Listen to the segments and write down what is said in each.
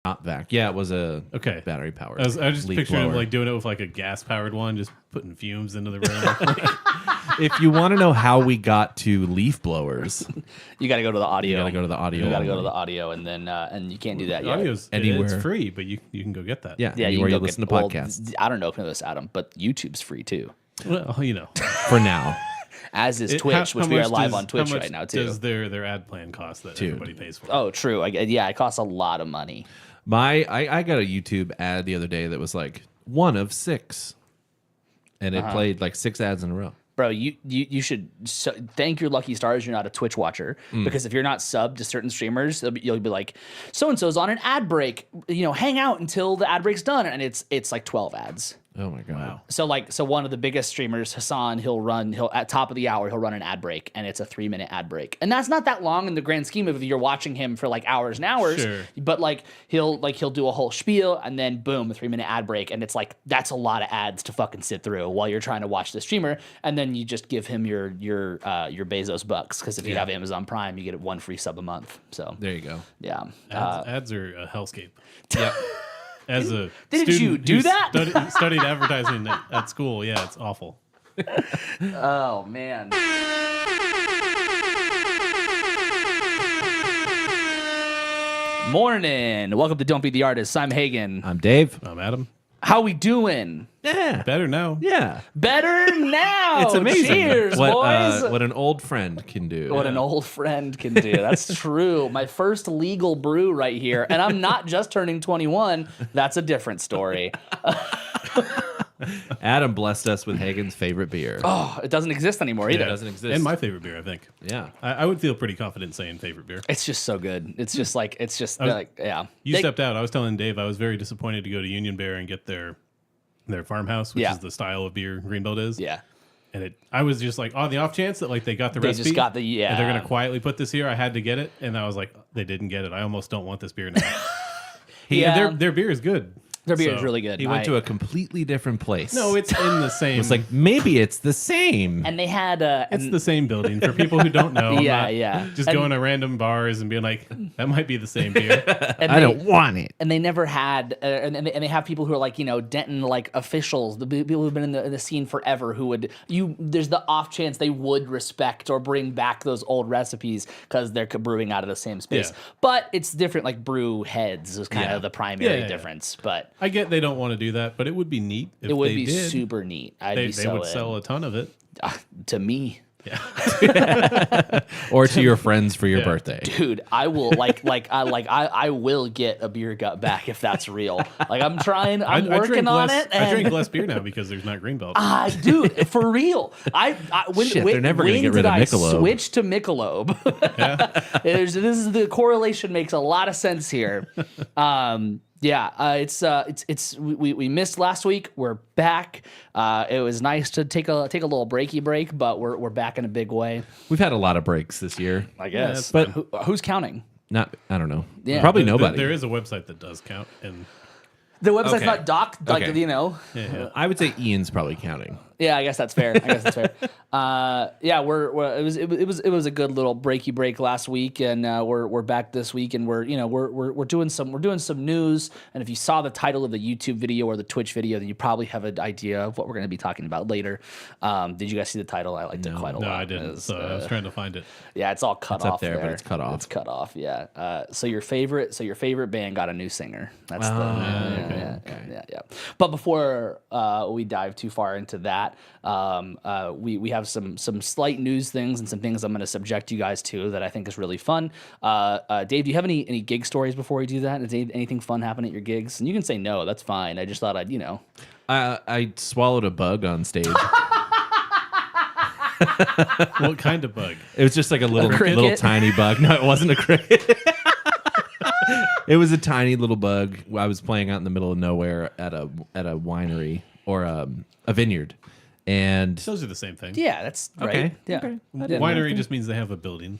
Not vac. Yeah, it was a Okay. battery powered. I was just leaf picturing him blower. like doing it with like a gas powered one, just putting fumes into the room. If you want to know how we got to leaf blowers, You got to go to the audio. you got to go to the audio. You got to go to only. the audio, and then and you can't do that The yet. audio's Anywhere. It's free, but you can go get that. Yeah, Yeah, anywhere can you go listen get- to well, podcasts. I don't know if you know this, Adam, but YouTube's free too. Well, you know. For now. As is It- Twitch, how which we are much live does- on Twitch how much right now too. Does their ad plan cost that Dude. everybody pays for? Oh, true. Yeah, it costs a lot of money. I got a YouTube ad the other day that was like 1 of 6. And it played like 6 ads in a row. Bro, you should thank your lucky stars you're not a Twitch watcher, because if you're not subbed to certain streamers, you'll be like, so and so's on an ad break. Hang out until the ad break's done, and it's like 12 ads. Oh my god. So one of the biggest streamers, Hassan, he'll at top of the hour he'll run an ad break, and it's a 3-minute ad break, and that's not that long in the grand scheme of if you're watching him for like hours and hours. Sure. But he'll do a whole spiel, and then boom, a 3-minute ad break, and it's like that's a lot of ads to fucking sit through while you're trying to watch the streamer, and then you just give him your Bezos bucks, because if you have Amazon Prime, you get 1 free sub a month. So There you go. yeah. Ads are a hellscape. Yep. As a Didn't student you do who that? studied advertising at school, yeah, it's awful. Oh man. Morning. Welcome to Don't Be the Artist. I'm Hagen. I'm Dave. Adam, How we doing? Yeah. better now. Yeah. Better now. It's amazing. Cheers, boys. What an old friend can do. What an old friend can do. That's true. My first legal brew right here. And I'm not just turning 21. That's a different story. Adam blessed us with Hagen's favorite beer. Oh, it doesn't exist anymore either. It doesn't exist. And my favorite beer, I think. Yeah. I would feel pretty confident saying favorite beer. It's just so good. It's just like, yeah. You stepped out. I was telling Dave I was very disappointed to go to Union Bear and get their farmhouse, which Yeah. is the style of beer Greenbelt is. Yeah. And I was just like, on the off chance that like they got the They recipe, just got the, and they're yeah. gonna quietly put this here. I had to get it, and I was like, they didn't get it. I almost don't want this beer now. Yeah. And their beer is good. Their beer is So, really good. He went to a completely different place. No, it's in the same. It's like, maybe it's the same. and they had it's the same building for people who don't know. I'm Yeah, not yeah. Just And- going to random bars and being like, that might be the same beer. and I they- don't want it. and they never had, and they have people who are like, Denton like officials, the people who've been in the scene forever, who would there's the off chance they would respect or bring back those old recipes because they're brewing out of the same space. Yeah. But it's different. Like brew heads is kind Yeah. of the primary Yeah. difference. But I get they don't want to do that, but it would be neat if it would they be did. super neat. I'd They be so would in. sell a ton of it. To me. Or to your friends for your Yeah. birthday. Dude, I will I will get a beer gut back if that's real. Like I'm trying, I'm I working drink on less, it. I and- drink less beer now because there's not Greenbelt. Dude, for real. Shit, they're never gonna when get rid did of I Michelob. switch to Michelob? This is the correlation makes a lot of sense here. We missed last week. We're back. It was nice to take a little breaky break, but we're back in a big way, We've had a lot of breaks this year. I guess. But Who's counting? I don't know. Yeah. Probably There- nobody. There is a website that does count, and The website's Okay. not docked, like Okay. I would say Ian's probably counting. Yeah, I guess that's fair. It was a good little breaky break last week, and we're back this week, and we're doing some news. And if you saw the title of the YouTube video or the Twitch video, then you probably have an idea of what we're going to be talking about later. Did you guys see the title? I liked it quite a lot. no, I didn't. It's, So I was trying to find it. yeah, it's all cut It's off up there, but it's cut off. It's cut off. Yeah. So your favorite band got a new singer. That's yeah. But before we dive too far into that, we have some slight news things and some things I'm going to subject you guys to that I think is really fun. Dave, do you have any gig stories before we do that? Is anything fun happen at your gigs? And you can say no. That's fine. I just thought I'd I swallowed a bug on stage. What kind of bug? It was just like a little cricket? tiny bug. No, it wasn't a cricket. It was a tiny little bug. I was playing out in the middle of nowhere at a winery or a vineyard, and Those are the same thing. Yeah, that's right. Okay, Yeah. okay. Winery just means they have a building.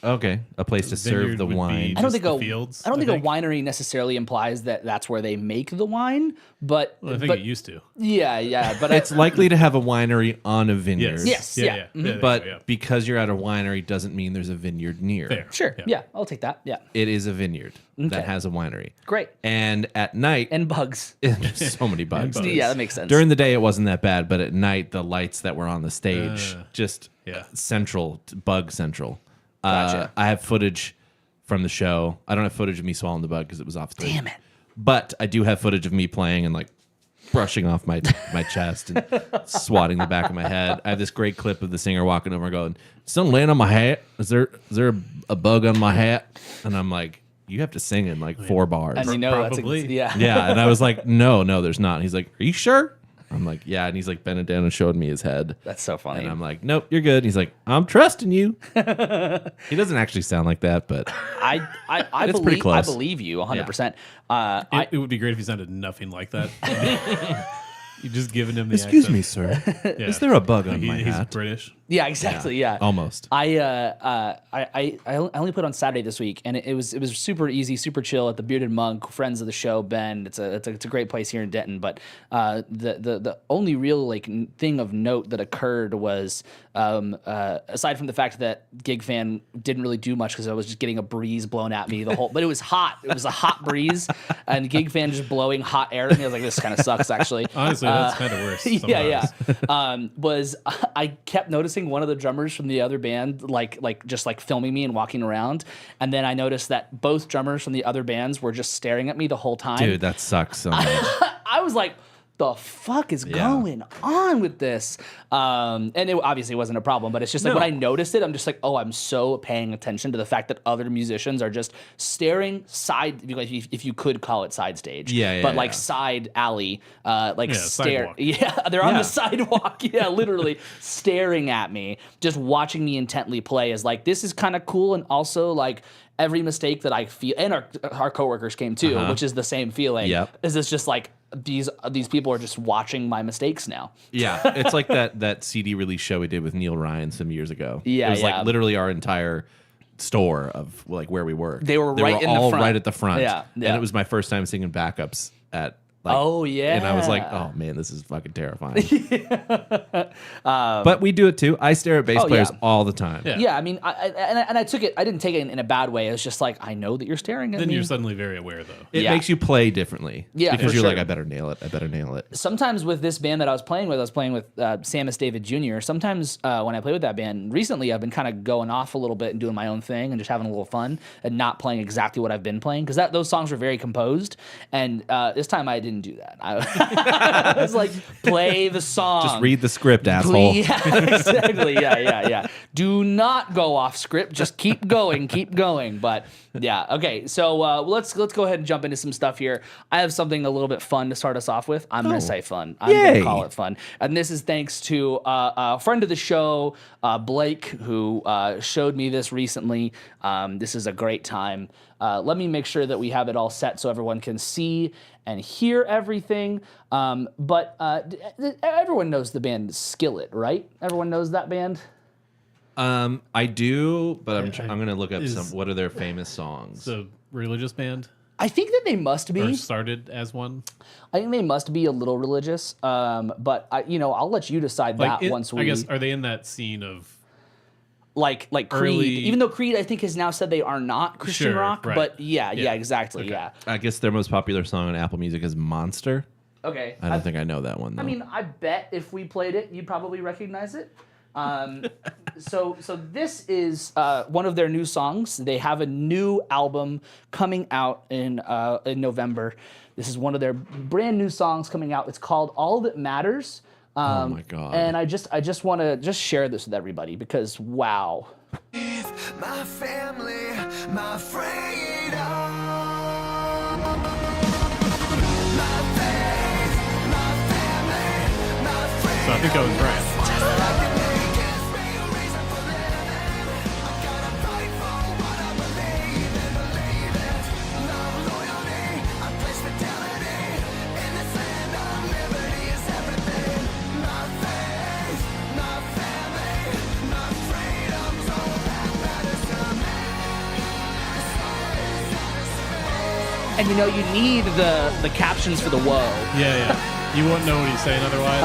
Okay, a place to serve Vineyard the would be wine. I don't just think the fields, I don't think I a think. winery necessarily implies that that's where they make the wine, but Well, I think but it used to. yeah, but It's likely to have a winery on a vineyard. Yes. Yes, yeah. Yeah. There you But go, yeah. because you're at a winery doesn't mean there's a vineyard near. Fair. sure, yeah, I'll take that. Yeah, It is a vineyard Okay. that has a winery. great. And at night, And bugs. there's so many bugs. bugs. Yeah, that makes sense. During the day, it wasn't that bad, but at night, the lights that were on the stage, just yeah. central, bug central. Gotcha. I have footage from the show. I don't have footage of me swallowing the bug because it was off stage. Damn it. But I do have footage of me playing and like brushing off my chest and swatting the back of my head. I have this great clip of the singer walking over going, "Something laying on my hat. Is there a bug on my hat?" And I'm like, "You have to sing in like 4 bars." And you know Probably. that's yeah. Yeah, and I was like, no, there's not. And he's like, "Are you sure?" I'm like, "Yeah," and he's like bending down and showed me his head. That's so funny. And I'm like, "Nope, you're good." And he's like, "I'm trusting you." He doesn't actually sound like that, but I It's pretty believe close. I believe you 100%. It would be great if he sounded nothing like that. You just giving him the excuse accent. me, sir. Yeah. Is there a bug on my He's hat? British. Yeah, exactly. Yeah. Almost. I only put on Saturday this week, and it was super easy, super chill at the Bearded Monk, friends of the show, Ben. It's a great place here in Denton. But the only real thing of note that occurred was aside from the fact that Gig Fan didn't really do much because I was just getting a breeze blown at me the whole. But it was hot. It was a hot breeze, and Gig Fan just blowing hot air at me. I was like, this kind of sucks, actually. Honestly, that's kind of worse. Yeah, sometimes. was I kept noticing one of the drummers from the other band just filming me and walking around, and then I noticed that both drummers from the other bands were just staring at me the whole time. Dude, that sucks so much. I was like, the fuck is going on with this? And it obviously wasn't a problem, but it's just like when I noticed it, I'm just like, oh, I'm so paying attention to the fact that other musicians are just staring side, if you could call it side stage, but side alley, stare. sidewalk. Yeah, they're on the sidewalk. Yeah, literally staring at me, just watching me intently play. Is like, this is kind of cool, and also like every mistake that I feel, and our coworkers came too, which is the same feeling. Yep. Is it's just like these people are just watching my mistakes now. Yeah, it's like that CD release show we did with Neil Ryan some years ago. Yeah, it was yeah. like literally our entire store of like where we worked. They were right in the all front. right at the front. Yeah, yeah. And it was my first time singing backups at. Like, Oh, yeah. And I was like, oh man, this is fucking terrifying. But we do it too. I stare at bass players all the time. Yeah. Yeah, I mean, I took it. I didn't take it in a bad way. It was just like, I know that you're staring at Then me. you're suddenly very aware, though. It Yeah. makes you play differently. Yeah, because for you're like, sure. I better nail it. I better nail it. Sometimes with this band that I was playing with Samus David Jr. Sometimes when I play with that band, recently I've been kind of going off a little bit and doing my own thing and just having a little fun and not playing exactly what I've been playing because those songs were very composed. And this time I didn't do that. I was like, play the song. Just read the script, asshole. Yeah, exactly. Yeah. Do not go off script. Just keep going. But yeah, okay. So let's go ahead and jump into some stuff here. I have something a little bit fun to start us off with. I'm going to say fun. I'm going Yay. to call it fun. And this is thanks to a friend of the show, Blake, who showed me this recently. This is a great time. Let me make sure that we have it all set so everyone can see and hear everything. But everyone knows the band Skillet, right? Everyone knows that band? I do, but I'm going to look up Is- some. What are their famous songs? It's a religious band, I think that they must be. or started as one. I think they must be a little religious. But I'll let you decide that once we. I guess, are they in that scene of? like Creed, early- even though Creed I think has now said they are not Christian Sure, rock, right. but yeah, Yeah. exactly, Okay. yeah. I guess their most popular song on Apple Music is Monster. Okay. I don't think I know that one, though. I mean, I bet if we played it, you'd probably recognize it. So this is one of their new songs. They have a new album coming out in November. This is one of their brand new songs coming out. It's called All That Matters. Oh my God. And I just want to share this with everybody because wow. My family, my freedom. My faith, my family, my freedom. So I think I was right. and you need the captions for the whoa. Yeah. You won't know what he's saying otherwise.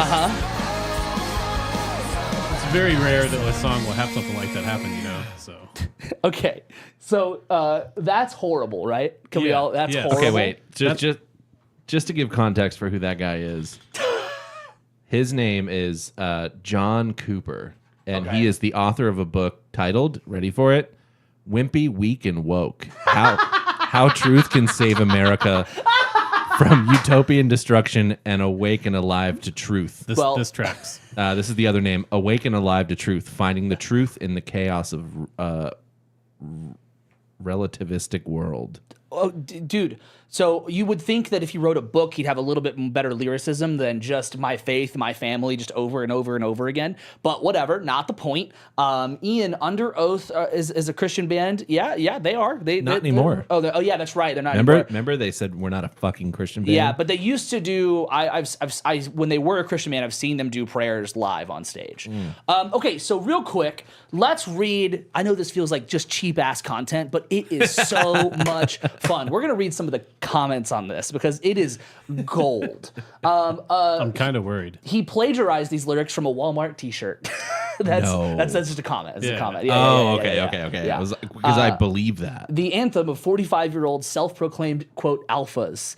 It's very rare that a song will have something like that happen, So Okay, so that's horrible, right? Can we Yeah, all? That's yes. horrible. Okay, wait. Just to give context for who that guy is. His name is John Cooper, and Okay. he is the author of a book titled, ready for it, Wimpy, Weak, and Woke. How Truth Can Save America from Utopian Destruction and Awake and Alive to Truth. this tracks. This is the other name, Awake and Alive to Truth, Finding the Truth in the Chaos of Relativistic World. Oh, dude. So you would think that if he wrote a book, he'd have a little bit better lyricism than just my faith, my family, just over and over and over again. But whatever, not the point. Ian, Under Oath is a Christian band. Yeah, they are. Not anymore. Oh, yeah, that's right. They're not anymore. Remember they said we're not a fucking Christian band? Yeah, but they used to do. When they were a Christian band, I've seen them do prayers live on stage. Okay, so real quick, let's read. I know this feels like just cheap ass content, but it is so much fun. We're gonna read some of the comments on this because it is gold. I'm kind of worried. He plagiarized these lyrics from a Walmart T-shirt. That's just a comment. It's a Yeah. comment. Okay. Yeah. Because I believe that. The anthem of 45-year-old self-proclaimed, quote, alphas.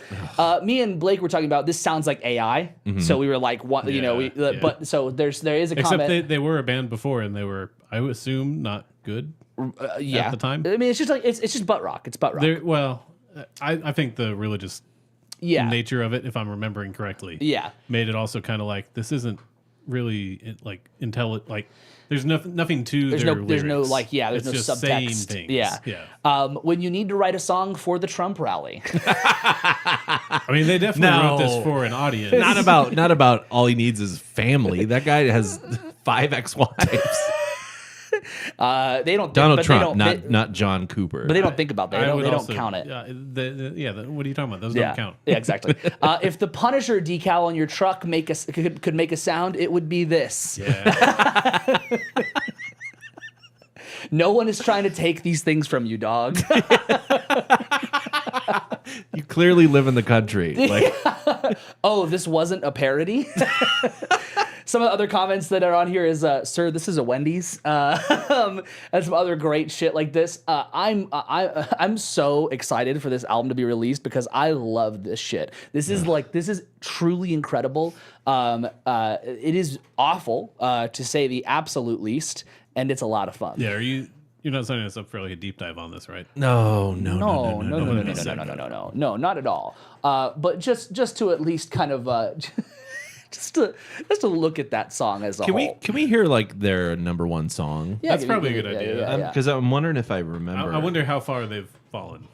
Me and Blake were talking about, this sounds like AI. So we were like, what, but so there is a Except comment. they were a band before, and they were, I would assume, not good at the time. I mean, it's just like, it's just butt rock. It's butt rock. Well, I think the religious nature of it, if I'm remembering correctly, made it also kind of like, this isn't really like intelligent. Like, there's nothing to There's their no there's no lyrics. like there's It's no just saying subtext. things. Yeah. When you need to write a song for the Trump rally. I mean, they definitely wrote this for an audience. Not about all he needs is family. That guy has 5 ex-wives. They don't Donald but Trump, they don't, not John Cooper. but they don't think about that. I would They don't also- count it. What are you talking about? Those Yeah, don't count. yeah, exactly. If the Punisher decal on your truck could make a sound, it would be this. Yeah. No one is trying to take these things from you, dog. You clearly live in the country. Like, Oh, this wasn't a parody? Some of the other comments that are on here is, "Sir, this is a Wendy's," and some other great shit like this. I'm so excited for this album to be released because I love this shit. This is truly incredible. It is awful to say the absolute least, and it's a lot of fun. Yeah. You're not signing us up for like a deep dive on this, right? no, No, not at all. But just to at least kind of just to look at that song as a whole. Can we hear like their number one song? Yeah, That's probably a good idea. Because I'm wondering if I remember. I wonder how far they've fallen.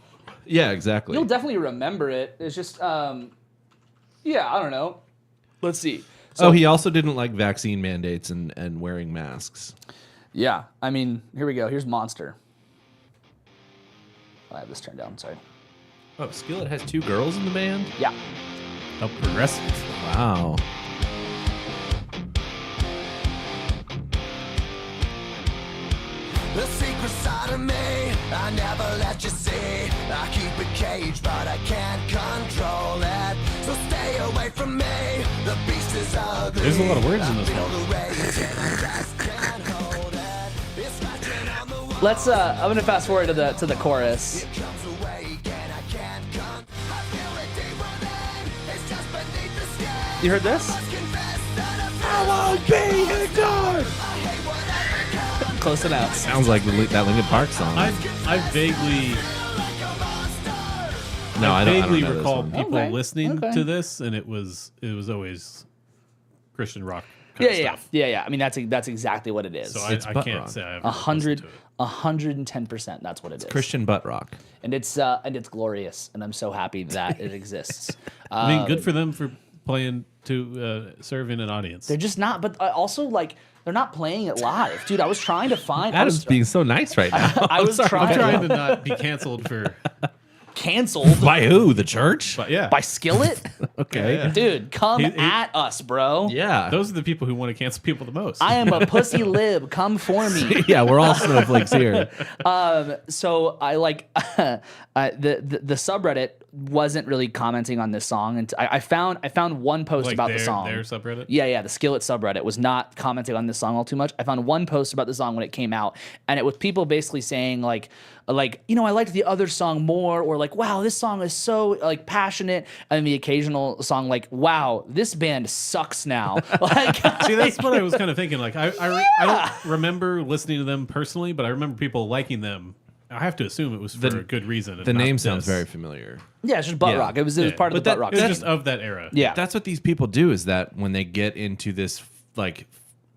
Yeah, exactly. You'll definitely remember it. It's just, I don't know. Let's see. So he also didn't like vaccine mandates and wearing masks. Yeah, I mean, here we go. Here's Monster. I have this turned down. Sorry. Oh, Skillet has 2 girls in the band? Yeah. How progressive. Wow. The secret side of me, I never let you see. I keep it caged, but I can't control it. So stay away from me. The beast is ugly. There's a lot of words in this Feel one. the rage and I just can't hold it. It's scratching on the wall. Let's. I'm gonna fast forward to the chorus. It comes awake and I can't I feel it deep within. It's just beneath the skin. You heard this? Must confess that I won't be ignored. hate whatever comes. Close enough. Sounds like that Linkin Park song. I vaguely no, I don't vaguely know this recall one. people Okay, listening okay. to this, and it was always Christian rock kind of stuff. Yeah. I mean, that's exactly what it is. So It's I butt can't rock. say I've 110%. That's what it is. Christian butt rock. And it's glorious, and I'm so happy that it exists. I mean, good for them for playing to serve in an audience. They're just not, but also like they're not playing it live, dude. I was trying to find. Adam's being so nice right now. I was I'm trying trying to not be canceled for, canceled By who? The church? but yeah, by Skillet, Okay. Yeah. dude. Come He- at us, bro. Yeah. those are the people who want to cancel people the most. I am a pussy lib. Come for me. Yeah, we're all snowflakes here. So I like the subreddit wasn't really commenting on this song, and I found one post about the song. Their subreddit. Yeah, the Skillet subreddit was not commenting on this song all too much. I found one post about the song when it came out, and it was people basically saying like I liked the other song more, or like, wow, this song is so like passionate, and the occasional song like, wow, this band sucks now. Like, see, that's what I was kind of thinking. Like, I don't remember listening to them personally, but I remember people liking them. I have to assume it was for a good reason. The name sounds very familiar. Yeah, it's just butt rock. It was part of the butt rock. It was just of that era. Yeah, that's what these people do. Is that when they get into this like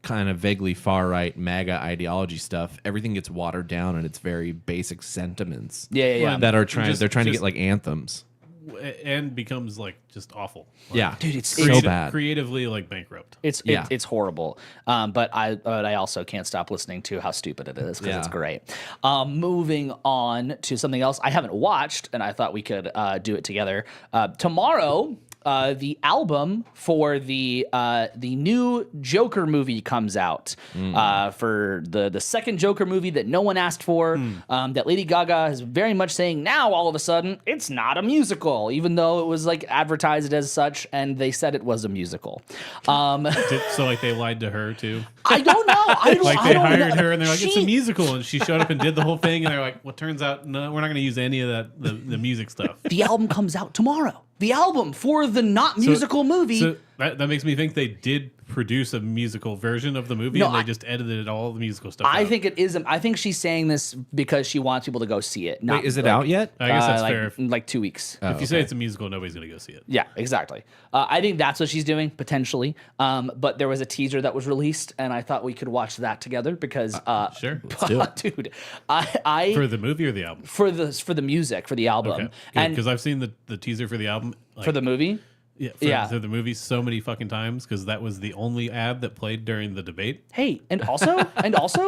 kind of vaguely far right MAGA ideology stuff, everything gets watered down and it's very basic sentiments. Yeah. That are trying. They're trying to get like anthons. And becomes like just awful. Like, yeah, dude, it's so bad. Creatively like bankrupt. It's horrible. But I also can't stop listening to how stupid it is because it's great. Moving on to something else I haven't watched, and I thought we could do it together. Tomorrow, the album for the new Joker movie comes out. For the second Joker movie that no one asked for, that Lady Gaga is very much saying now all of a sudden it's not a musical, even though it was like advertised as such, and they said it was a musical. So like they lied to her too. I don't know. They hired her and they're like, it's a musical, and she showed up and did the whole thing, and they're like, well, turns out no, we're not going to use any of that the music stuff. The album comes out tomorrow. The album for the not musical movie. So that makes me think they did produce a musical version of the movie, and they just edited all the musical stuff I out. think it is. I think she's saying this because she wants people to go see it. Wait, is it out yet? I guess that's like, fair. Like 2 weeks. If you say it's a musical, nobody's going to go see it. Yeah, exactly. I think that's what she's doing, potentially. But there was a teaser that was released, and I thought we could watch that together because... Sure. Dude, I... For the movie or the album? For the music, for the album. Okay. And because I've seen the teaser for the album. Like, for the movie? Yeah, for the movie so many fucking times because that was the only ad that played during the debate. Hey, and also,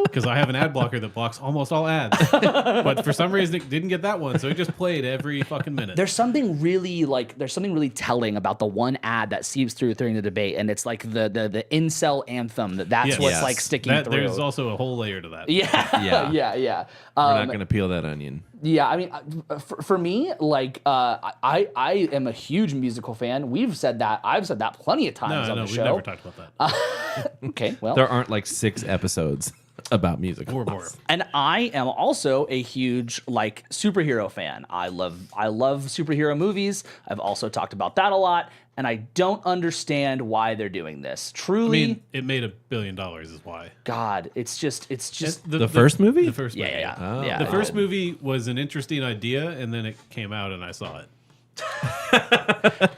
because I have an ad blocker that blocks almost all ads, but for some reason it didn't get that one, so it just played every fucking minute. There's something really telling about the one ad that seeps through during the debate, and it's like the incel anthem. That's what's like sticking through. There's also a whole layer to that. Yeah. We're not going to peel that onion. Yeah, I mean, for me, like, I am a huge musical fan. We've said that. I've said that plenty of times on the show. No, we've never talked about that. Okay, well. There aren't like 6 episodes about music. Or more. And I am also a huge, like, superhero fan. I love superhero movies. I've also talked about that a lot. And I don't understand why they're doing this. Truly, I mean, it made $1 billion is why. God, it's just the first movie? The first movie. Yeah. The first movie was an interesting idea, and then it came out, and I saw it.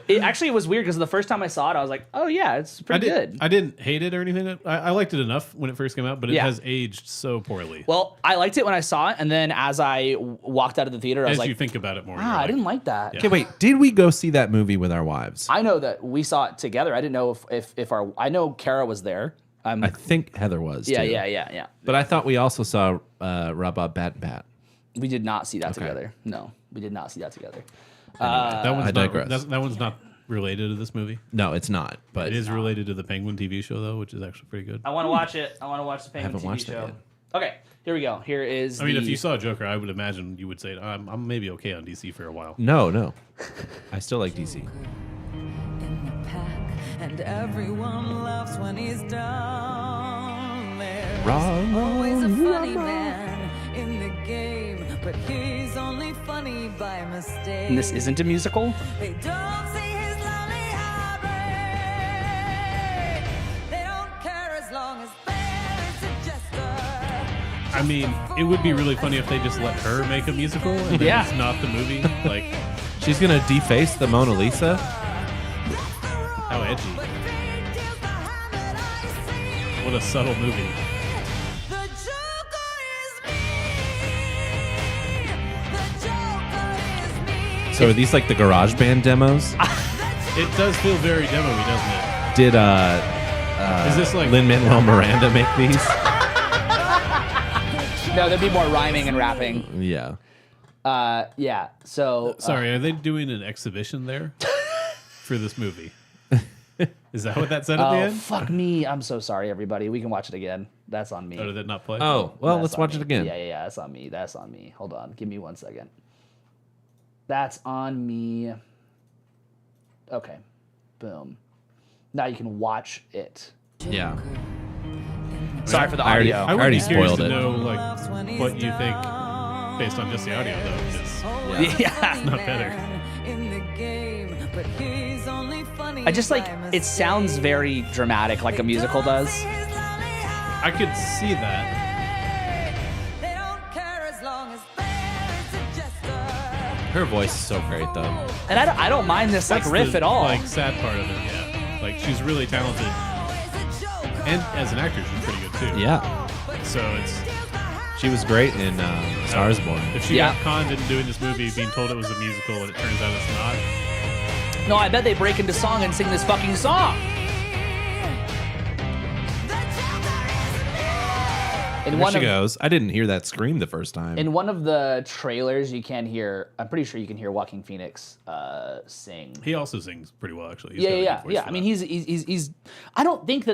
It was weird because the first time I saw it, I was like, "Oh yeah, it's pretty good." I didn't hate it or anything. I liked it enough when it first came out, but it has aged so poorly. Well, I liked it when I saw it, and then as I walked out of the theater, I was like, you think about it more, I didn't like that. Okay, wait. Did we go see that movie with our wives? I know that we saw it together. I didn't know if our. I know Kara was there. I think Heather was. Yeah, too. yeah. But I thought we also saw Rabab Bat Bat. We did not see that together. No, we did not see that together. Anyway, that one's not related to this movie. No, it's not. But it is related to the Penguin TV show, though, which is actually pretty good. I want to watch it. I want to watch the Penguin TV show. Okay, here we go. Here is. I mean, if you saw Joker, I would imagine you would say, "I'm maybe okay on DC for a while." No, I still like DC. In the pack, and everyone laughs when he's down there. Always a funny man in the game, but he's only funny by mistake. And this isn't a musical? They don't see his lonely heartbreak. They don't care as long as they're suggested. I mean, it would be really funny if they just let her make a musical and then it's not the movie. Like, she's gonna deface the Mona Lisa. How edgy! What a subtle movie. So are these like the GarageBand demos? It does feel very demo-y, doesn't it? Did is this like Lin-Manuel Miranda make these? No, there'd be more rhyming and rapping. Yeah. Yeah. So sorry, are they doing an exhibition there for this movie? Is that what that said at the end? Fuck me. I'm so sorry, everybody. We can watch it again. That's on me. Oh, did it not play? Oh, well, let's watch it again. Yeah. That's on me. Hold on. Give me 1 second. That's on me. Okay. Boom. Now you can watch it. Yeah. Sorry for the audio. I already spoiled it. To know like what you think based on just the audio though. 'Cause Yeah. it's not better. I just like it sounds very dramatic, like a musical does. I could see that. Her voice is so great, though. And I don't mind this like That's riff the, at all. Like sad part of it, yeah. Like she's really talented, and as an actor, she's pretty good too. Yeah. So it's She was great in Stars Born. if she got conned into doing this movie, being told it was a musical, and it turns out it's not. No, I bet they break into song and sing this fucking song. In There she goes. I didn't hear that scream the first time. In one of the trailers, you can hear. I'm pretty sure you can hear Joaquin Phoenix sing. He also sings pretty well, actually. He's Yeah, got a yeah, good voice yeah. for I mean, that. he's. I don't think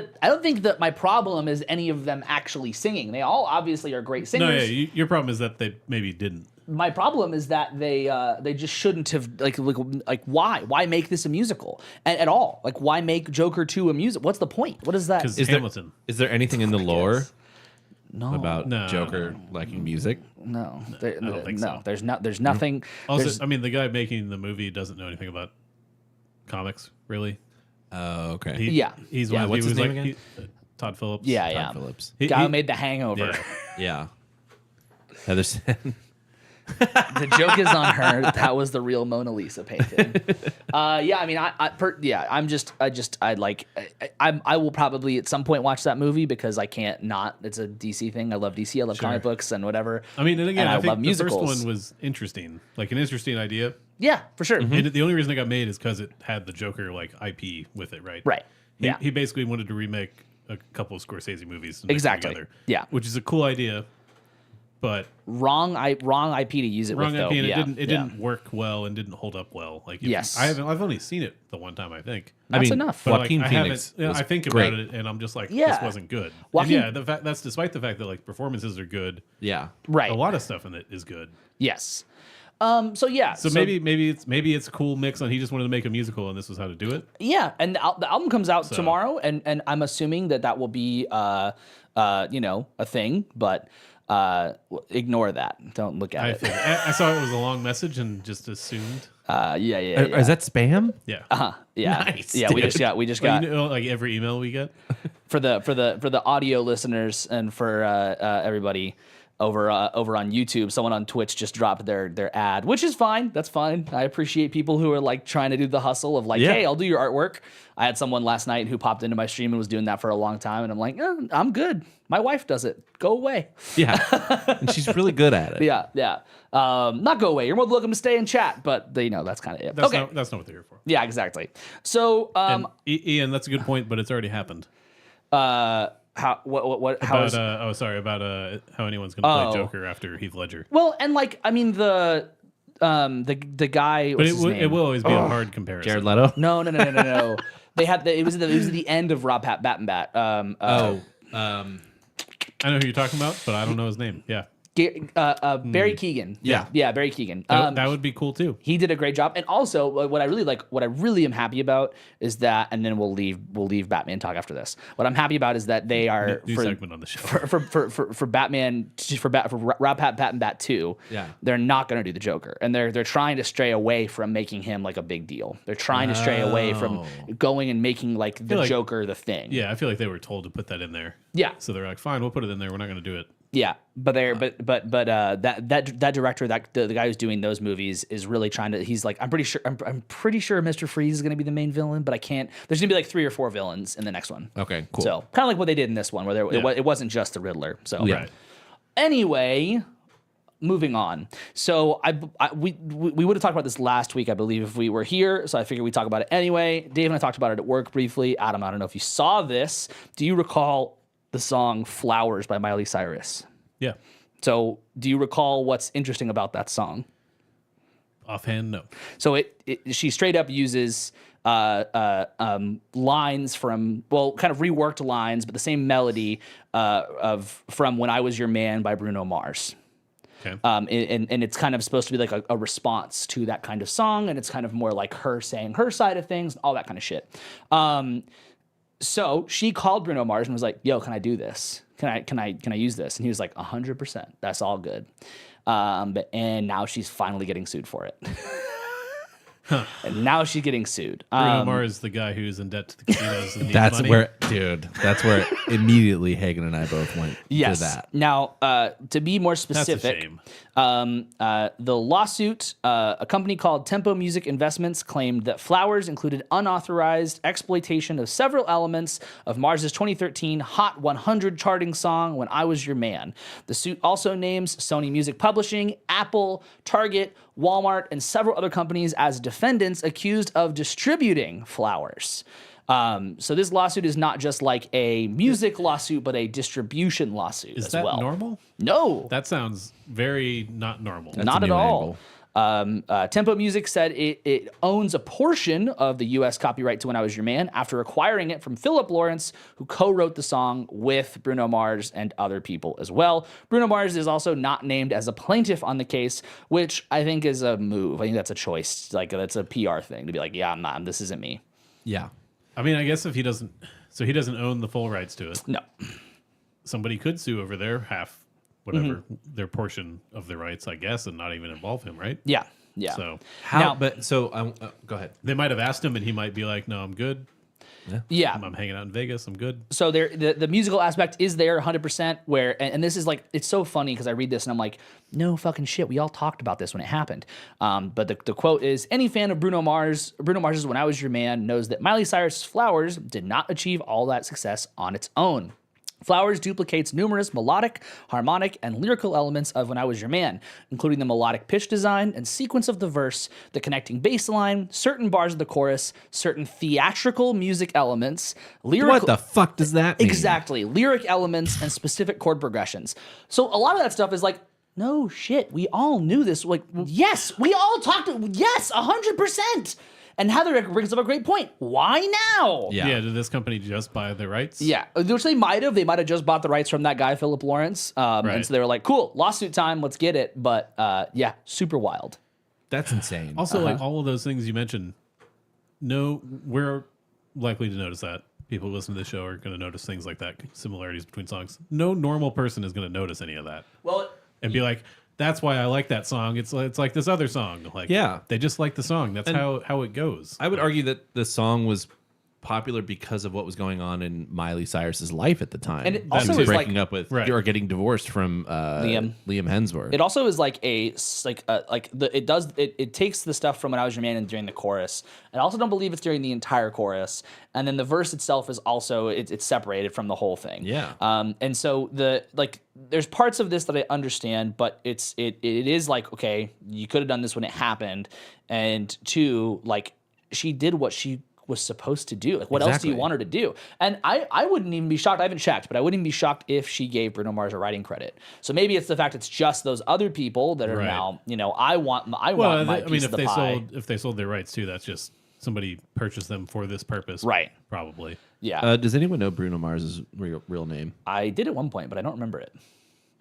that my problem is any of them actually singing. They all obviously are great singers. No, yeah. Your problem is that they maybe didn't. My problem is that they just shouldn't have like why make this a musical at all? Like why make Joker 2 a music? What's the point? What is that? Because Is Hamilton. there anything in the lore No, about No, Joker no. liking music? no, I don't think so. There's nothing. Also, there's- I mean, the guy making the movie doesn't know anything about comics, really. Oh, okay. Yeah. He's Yeah, one of what's he his was name like again? Todd Phillips. yeah, Todd yeah. Phillips. He- Guy he- who made The Hangover. Yeah. Yeah. Heather Sand. The joke is on her. That was the real Mona Lisa painting. Yeah, I mean, I will probably at some point watch that movie because I can't not. It's a DC thing. I love DC. I love Sure. comic books and whatever. I mean, and again, And I I think love the musicals. first one was interesting, like an interesting idea. Yeah, for sure. And the only reason it got made is because it had the Joker like IP with it, right? Right. He, Yeah. he basically wanted to remake a couple of Scorsese movies. And mix them Exactly. Together, Yeah. Which is a cool idea, but Wrong IP to use it wrong with. IP, Though. and Yeah. it didn't work well and didn't hold up well. Like Yes. I've only seen it the one time, I think. That's enough. But Joaquin like, Phoenix. I was think great. about it, and I'm just like, Yeah. this wasn't good. Joaquin- And yeah, that's despite the fact that like performances are good. Yeah. Right. A lot of stuff in it is good. Yes. So yeah. So maybe it's a cool mix on he just wanted to make a musical and this was how to do it. Yeah, and the album comes out tomorrow, and I'm assuming that will be a thing, but ignore that. Don't look at it. I saw it was a long message and just assumed. Yeah. Is that spam? Yeah. Yeah. Nice, Yeah, we dude. just got You know, like every email we get. for the audio listeners and for everybody over on YouTube, someone on Twitch just dropped their ad, which is fine. That's fine. I appreciate people who are like trying to do the hustle of like, Yeah. hey, I'll do your artwork. I had someone last night who popped into my stream and was doing that for a long time, and I'm like, I'm good. My wife does it. Go away. Yeah. And she's really good at it. Yeah. Not go away. You're more than welcome to stay and chat, but that's kind of it. That's okay. not what they're here for. Yeah, exactly. So, And Ian, that's a good point, but it's already happened. how is About how anyone's going to play Joker after Heath Ledger. well, and like I mean the guy. But What's his name? it will always be a hard comparison. Jared Leto. No. They had it was at the end of Rob Battenbat. I know who you're talking about, but I don't know his name. Yeah. Barry Keoghan. Yeah. Barry Keoghan. That would be cool too. He did a great job, and also what I really am happy about is that, and then we'll leave Batman talk after this. What I'm happy about is that they are New for, segment on the show. for Batman for Rob Battenbat 2. Yeah. They're not going to do the Joker, and they're trying to stray away from making him like a big deal. They're trying to stray away from going and making like the like- Joker the thing. Yeah, I feel like they were told to put that in there. Yeah. So they're like, fine, we'll put it in there. We're not going to do it. Yeah, but that director, the guy who's doing those movies is really trying to. He's like, I'm pretty sure Mr. Freeze is going to be the main villain, but I can't. There's going to be like 3 or 4 villains in the next one. Okay, cool. So kind of like what they did in this one, where Yeah. it wasn't just the Riddler. So Yeah. Right. anyway, moving on. So we would have talked about this last week, I believe, if we were here. So I figured we'd talk about it anyway. Dave and I talked about it at work briefly. Adam, I don't know if you saw this. Do you recall the song "Flowers" by Miley Cyrus? Yeah. So do you recall what's interesting about that song? Offhand, no. So she straight up uses lines from, well, kind of reworked lines, but the same melody from "When I Was Your Man" by Bruno Mars. Okay. And it's kind of supposed to be like a response to that kind of song, and it's kind of more like her saying her side of things, all that kind of shit. So she called Bruno Mars and was like, "Yo, can I do this? Can I use this?" And he was like, 100%. That's all good. And now she's finally getting sued for it. And now she's getting sued. Bruno Mars, the guy who's in debt to the casinos. And That's money. where, dude. That's where immediately Hagen and I both went Yes. to that. Now, to be more That's a specific, shame. the lawsuit, a company called Tempo Music Investments claimed that Flowers included unauthorized exploitation of several elements of Mars's 2013 Hot 100 charting song, When I Was Your Man. The suit also names Sony Music Publishing, Apple, Target, Walmart, and several other companies as defendants accused of distributing Flowers. So this lawsuit is not just like a music lawsuit, but a distribution lawsuit Is as that well. normal? No. That sounds very not normal. That's Not a at new all. Tempo Music said it owns a portion of the U.S. copyright to When I Was Your Man after acquiring it from Philip Lawrence, who co-wrote the song with Bruno Mars and other people as well. Bruno Mars is also not named as a plaintiff on the case, which I think is a move. I think that's a choice. Like, that's a PR thing to be like, yeah, I'm not. This isn't me. Yeah. I mean, I guess if he doesn't own the full rights to it. No. Somebody could sue over their half, whatever, their portion of the rights, I guess, and not even involve him, right? Yeah. Yeah. So How? Now- Go ahead. they might have asked him, and he might be like, "No, I'm good. Yeah. I'm hanging out in Vegas. I'm good." So there, the musical aspect is there 100%. Where and this is like, it's so funny because I read this and I'm like, no fucking shit. We all talked about this when it happened. But the quote is, any fan of Bruno Mars's When I Was Your Man knows that Miley Cyrus's Flowers did not achieve all that success on its own. Flowers duplicates numerous melodic, harmonic, and lyrical elements of When I Was Your Man, including the melodic pitch design and sequence of the verse, the connecting bass line, certain bars of the chorus, certain theatrical music elements, lyrical... What the fuck does that mean? Exactly. Lyric elements and specific chord progressions. So a lot of that stuff is like, no shit, we all knew this. Like, yes, we all talked, yes, 100%. And Heather brings up a great point. Why now? Yeah. Did this company just buy the rights? Yeah, which they might have. They might have just bought the rights from that guy, Philip Lawrence. And Right. so they were like, cool, lawsuit time, let's get it. But yeah, super wild. That's insane. Also, like all of those things you mentioned, we're likely to notice that. People who listen to the show are going to notice things like that, similarities between songs. No normal person is going to notice any of that Well, and be like, "That's why I like that song. It's like this other song." Like, Yeah. they just like the song. That's And how it goes. I would argue that the song was popular because of what was going on in Miley Cyrus's life at the time. And it She also was is like- breaking up with Right. or getting divorced from Liam Hemsworth. it also is like it takes the stuff from When I Was Your Man and during the chorus. I also don't believe it's during the entire chorus. And then the verse itself is also it's separated from the whole thing. Yeah. And so there's parts of this that I understand, but it is like, okay, you could have done this when it happened, and two, like, she did what she was supposed to do. Like, what else do you Exactly. want her to do? And I wouldn't even be shocked. I haven't checked, but I wouldn't even be shocked if she gave Bruno Mars a writing credit. So maybe it's the fact it's just those other people that are Right. now, I want my I mean, piece of the pie. if they sold their rights too, that's just somebody purchased them for this purpose, Right. Probably. Yeah. Does anyone know Bruno Mars's real name? I did at one point, but I don't remember it.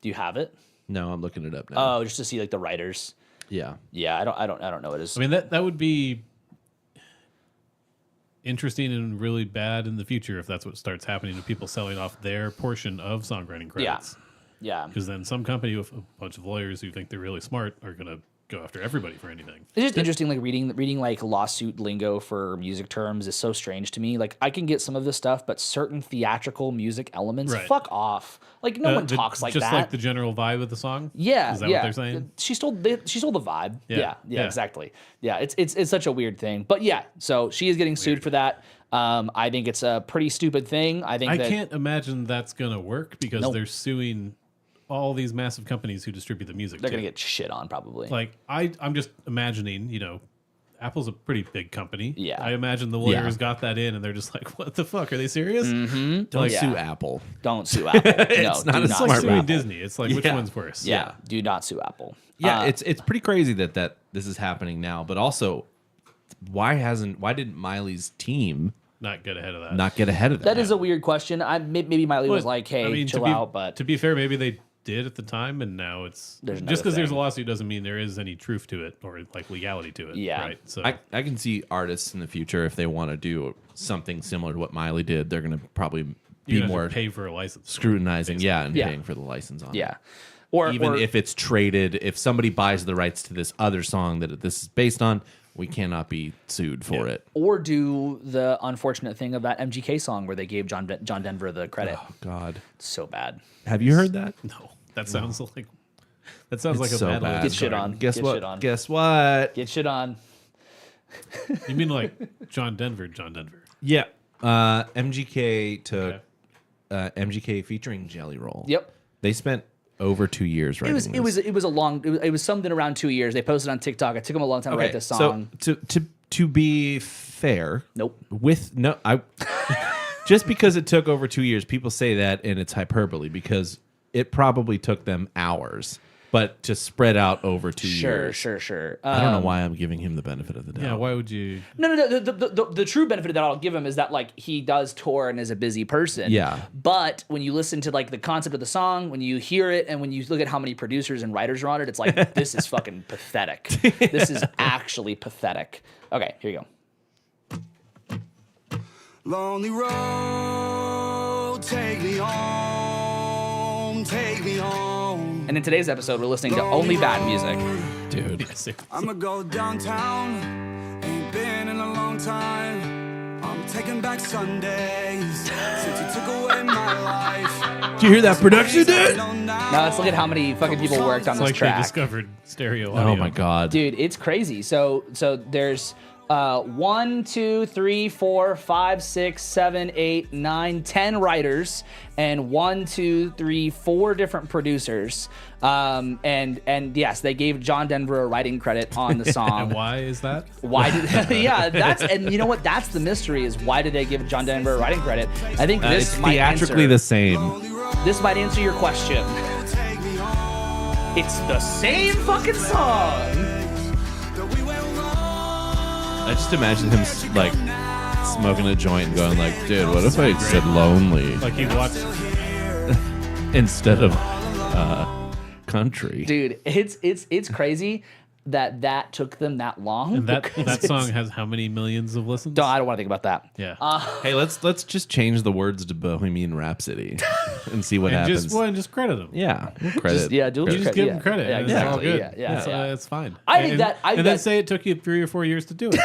Do you have it? No, I'm looking it up now. Oh, just to see like the writers. Yeah. Yeah, I don't know what it is. I mean, that would be interesting and really bad in the future if that's what starts happening to people selling off their portion of songwriting credits. Yeah. Because then some company with a bunch of lawyers who think they're really smart are going to go after everybody for anything. It's just interesting, like reading like lawsuit lingo for music terms is so strange to me. Like, I can get some of this stuff, but certain theatrical music elements, Right. fuck off. Like, no one talks like just that. like the general vibe of the song. Yeah, Is that yeah. what they're saying? She stole the vibe. Yeah, Yeah, yeah. exactly. Yeah, it's such a weird thing. But yeah, so she is getting sued for that. I think it's a pretty stupid thing. I think I that can't imagine that's going to work because Nope. they're suing all these massive companies who distribute the music. they're too. gonna get shit on probably. Like I'm just imagining, Apple's a pretty big company. Yeah. I imagine the lawyers Yeah. got that in and they're just like, what the fuck? Are they serious? Don't Yeah. sue Apple. Don't sue Apple. It's not do a It's like smart suing Apple. Disney. It's like, which Yeah. one's worse? Yeah, do not sue Apple. Yeah, it's pretty crazy that this is happening now. But also, why didn't Miley's team Not get ahead of that. not get ahead of that? That is a weird question. Maybe Miley was like, "Hey, chill out," but to be fair, maybe they did at the time, and now it's There's just because there's a thing. lawsuit doesn't mean there is any truth to it or like legality to it. Yeah. Right. So I can see artists in the future, if they want to do something similar to what Miley did, they're going to probably you be have more to pay for a license. scrutinizing, and Yeah. paying for the license on it. Yeah. Or Even if it's traded, if somebody buys the rights to this other song that this is based on, we cannot be sued for it. or do the unfortunate thing of that MGK song where they gave John Denver the credit. Oh God, It's so bad. have you heard that? No, that sounds like a so bad. bad. Get shit on. Guess Get what? shit on. Guess what? Get shit on. You mean like John Denver? Yeah, MGK took MGK featuring Jelly Roll. Yep. They spent over 2 years writing It was something around 2 years. They posted on TikTok. It took them a long time to write this song. So to be fair, Nope. just because it took over 2 years, people say that and it's hyperbole because it probably took them hours, but to spread out over 2 years. Sure. I don't know why I'm giving him the benefit of the doubt. Yeah. Why would you? No. The true benefit that I'll give him is that like he does tour and is a busy person. Yeah. But when you listen to like the concept of the song, when you hear it, and when you look at how many producers and writers are on it, it's like this is fucking pathetic. This is actually pathetic. Okay, here you go. Lonely road, take me home, take me home. And in today's episode, we're listening to only bad music. Dude. I'ma go downtown, ain't been in a long time. I'm taking back Sundays, since you took away my life. Did you hear that production, dude? Now let's look at how many fucking people worked on It's this like track. they discovered stereo audio. Oh my God. Dude, it's crazy. So there's 1, 2, 3, 4, 5, 6, 7, 8, 9, 10 writers and 1, 2, 3, 4 different producers. And yes, they gave John Denver a writing credit on the song. And why is that? Why did and you know what? That's the mystery is why did they give John Denver a writing credit? I think this It's might theatrically answer, the same. this might answer your question. It's the same fucking song. I just imagine him like smoking a joint and going like, dude, what if I said lonely Like he watched. instead of country? Dude, it's crazy that took them that long. And that because that it's- song has how many millions of listens? I don't want to think about that. Yeah. Hey, let's just change the words to Bohemian Rhapsody and see what and happens. just credit them. Yeah, we'll credit. Do You just give them credit. Yeah, and it's all exactly. good. Yeah, It's, yeah. it's fine. I think and, that- I and think then that- say it took you 3 or 4 years to do it.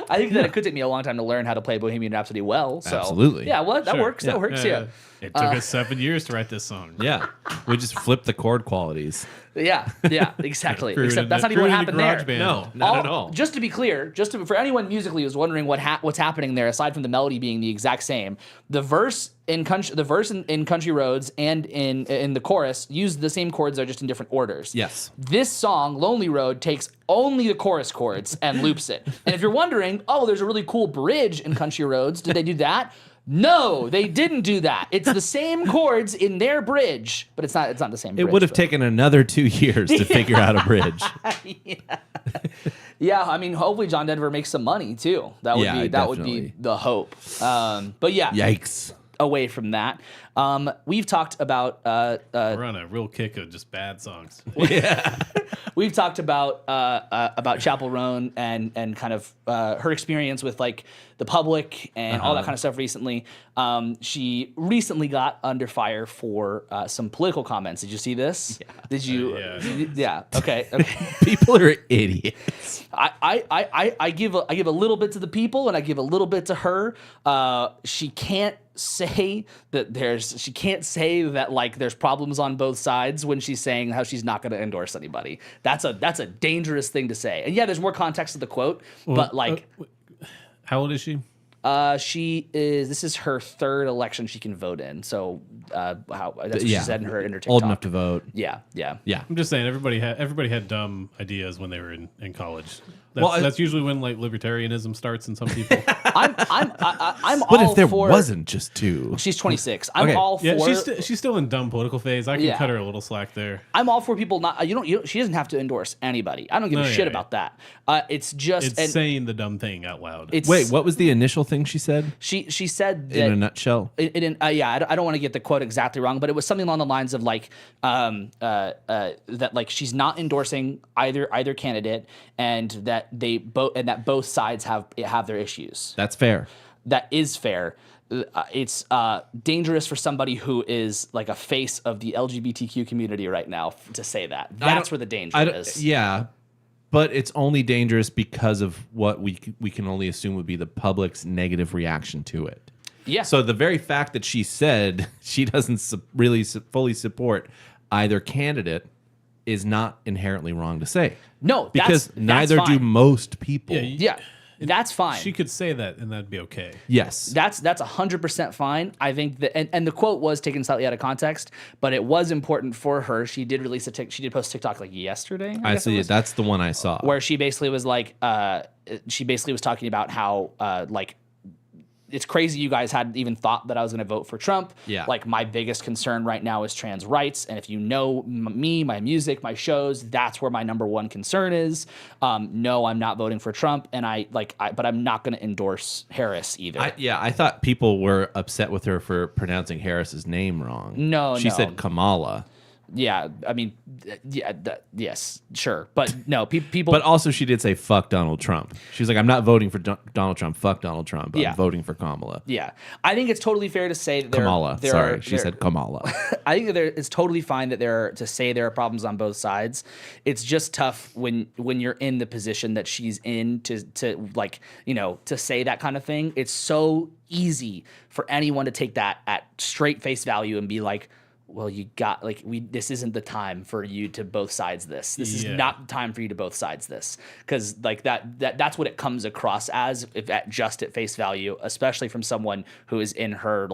I think that it could take me a long time to learn how to play Bohemian Rhapsody well. So Absolutely. yeah, well that Sure. works. That works. Yeah. It took us 7 years to write this song. Yeah, we just flipped the chord qualities. Yeah, exactly. Threw it Except in that's the- not even what threw it happened into there. GarageBand. No, not at all. Just to be clear, for anyone musically who's wondering what's happening there, aside from the melody being the exact same, the verse in Country Roads and in the chorus use the same chords, they're just in different orders. Yes. This song, Lonely Road, takes only the chorus chords and loops it. And if you're wondering, oh, there's a really cool bridge in Country Roads, did they do that? No, they didn't do that. It's the same chords in their bridge, but it's not the same. It bridge, would have but- taken another 2 years to figure out a bridge. Yeah, I mean, hopefully John Denver makes some money too. That would Yeah, be definitely. the hope. But yeah, Yikes. away from that, we've talked about We're on a real kick of just bad songs. we've talked about Chapel Roan and kind of her experience with like the public and all that kind of stuff recently. She recently got under fire for some political comments. Did you see this? Yeah. Did you? Yeah. Okay. People are idiots. I give a little bit to the people and I give a little bit to her. She can't say that like there's problems on both sides when she's saying how she's not going to endorse anybody. That's a dangerous thing to say. And yeah, there's more context to the quote, but like How old is she? this is her third election she can vote in. So that's what she said in her TikTok. Old enough to vote. Yeah. Yeah. I'm just saying everybody had dumb ideas when they were in college. That's usually when like libertarianism starts in some people. I'm What all if there for. wasn't just two? She's 26. I'm Okay. all for. Yeah, she's still in dumb political phase. I can Yeah. cut her a little slack there. I'm all for people not. She doesn't have to endorse anybody. I don't give a shit about that. It's just It's saying the dumb thing out loud. Wait, what was the initial thing she said? She said that In a nutshell. I don't want to get the quote exactly wrong, but it was something along the lines of like that like she's not endorsing either candidate, and that both sides have their issues. That's fair. That is fair. It's dangerous for somebody who is like a face of the LGBTQ community right now to say that. That's where the danger is. Yeah, but it's only dangerous because of what we can only assume would be the public's negative reaction to it. Yeah. So the very fact that she said she doesn't really fully support either candidate is not inherently wrong to say. No, because that's neither fine. do most people. Yeah, that's fine. She could say that, and that'd be okay. Yes. That's 100% fine. I think that, and the quote was taken slightly out of context, but it was important for her. She did release she did post TikTok like yesterday. I see it. That's the one I saw. Where she basically was like, she basically was talking about how like it's crazy you guys hadn't even thought that I was going to vote for Trump. Yeah. Like my biggest concern right now is trans rights. And if you know me, my music, my shows, that's where my number one concern is. No, I'm not voting for Trump. And but I'm not going to endorse Harris either. I thought people were upset with her for pronouncing Harris's name wrong. No, She said Kamala. Yeah, I mean, yes, sure, but no, people. But also, she did say "fuck Donald Trump." She's like, "I'm not voting for Donald Trump. Fuck Donald Trump. I'm voting for Kamala." Yeah, I think it's totally fair to say that Kamala. She said Kamala. I think that it's totally fine that there are problems on both sides. It's just tough when you're in the position that she's in to like to say that kind of thing. It's so easy for anyone to take that at straight face value and be like, well, this isn't the time for you to both sides this. This is not the time for you to both sides this. Because like that's what it comes across as just at face value, especially from someone who is in her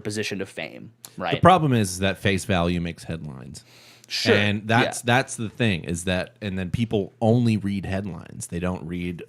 position of fame. Right. The problem is that face value makes headlines. Sure. And that's the thing is that, and then people only read headlines. They don't read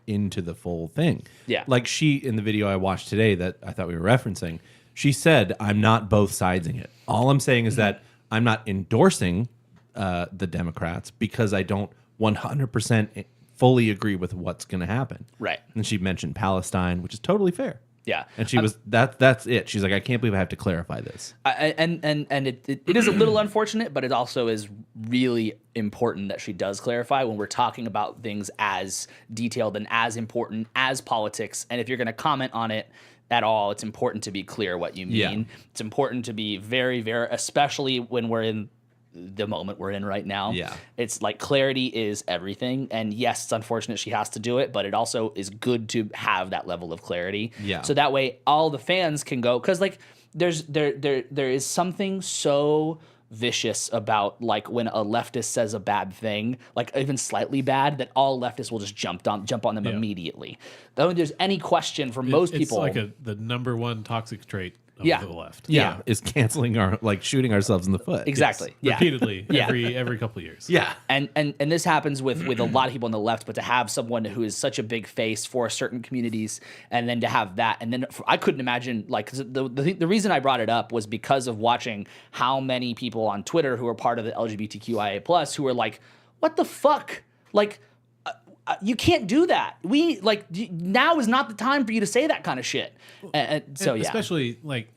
into the full thing. Yeah. Like in the video I watched today that I thought we were referencing, she said, I'm not both sidesing it. All I'm saying is that I'm not endorsing the Democrats because I don't 100% fully agree with what's going to happen. Right. And she mentioned Palestine, which is totally fair. Yeah. And she was that's it. She's like, I can't believe I have to clarify this. And it is a little unfortunate, but it also is really important that she does clarify when we're talking about things as detailed and as important as politics. And if you're going to comment on it at all, it's important to be clear what you mean. Yeah. It's important to be very, very, especially when we're in the moment we're in right now. Yeah. It's like clarity is everything. And yes, it's unfortunate she has to do it, but it also is good to have that level of clarity. Yeah. So that way all the fans can go, because like there is something so vicious about like when a leftist says a bad thing, like even slightly bad, that all leftists will just jump on them immediately. I don't think there's any question for most people. It's like the number one toxic trait of the left. Yeah. Is canceling shooting ourselves in the foot. Exactly. Yes. Repeatedly every couple of years. Yeah. And this happens with a lot of people on the left, but to have someone who is such a big face for certain communities, and then to have that, and then I couldn't imagine, like, 'cause the reason I brought it up was because of watching how many people on Twitter who are part of the LGBTQIA+ who were like, what the fuck? Like, you can't do that. Now is not the time for you to say that kind of shit. Especially like,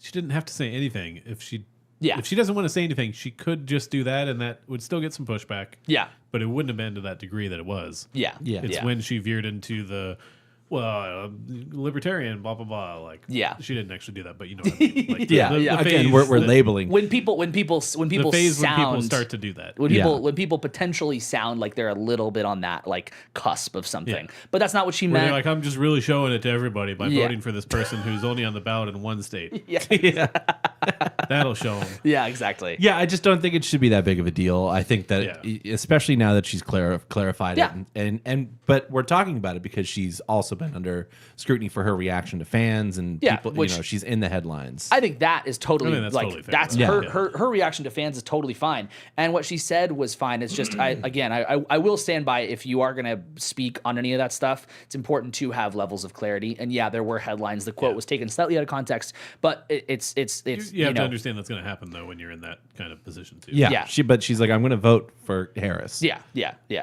she didn't have to say anything. If she doesn't want to say anything, she could just do that, and that would still get some pushback. Yeah, but it wouldn't have been to that degree that it was. Yeah. It's when she veered into the libertarian, blah blah blah. Like, she didn't actually do that, but you know what I mean. Like, Again, we're labeling when people the phase when people start to do that. When people potentially sound like they're a little bit on that like cusp of something, but that's not what she meant. They're like, I'm just really showing it to everybody by voting for this person who's only on the ballot in one state. That'll show them. Yeah, exactly. Yeah, I just don't think it should be that big of a deal. I think that, especially now that she's clarified it, but we're talking about it because she's also been under scrutiny for her reaction to fans and people. Which, she's in the headlines. I think that is totally that's her reaction to fans is totally fine, and what she said was fine. It's just I will stand by if you are going to speak on any of that stuff. It's important to have levels of clarity. And there were headlines. The quote was taken slightly out of context, but it's you have to understand that's going to happen though when you're in that kind of position too. Yeah. She's like, I'm going to vote for Harris. Yeah.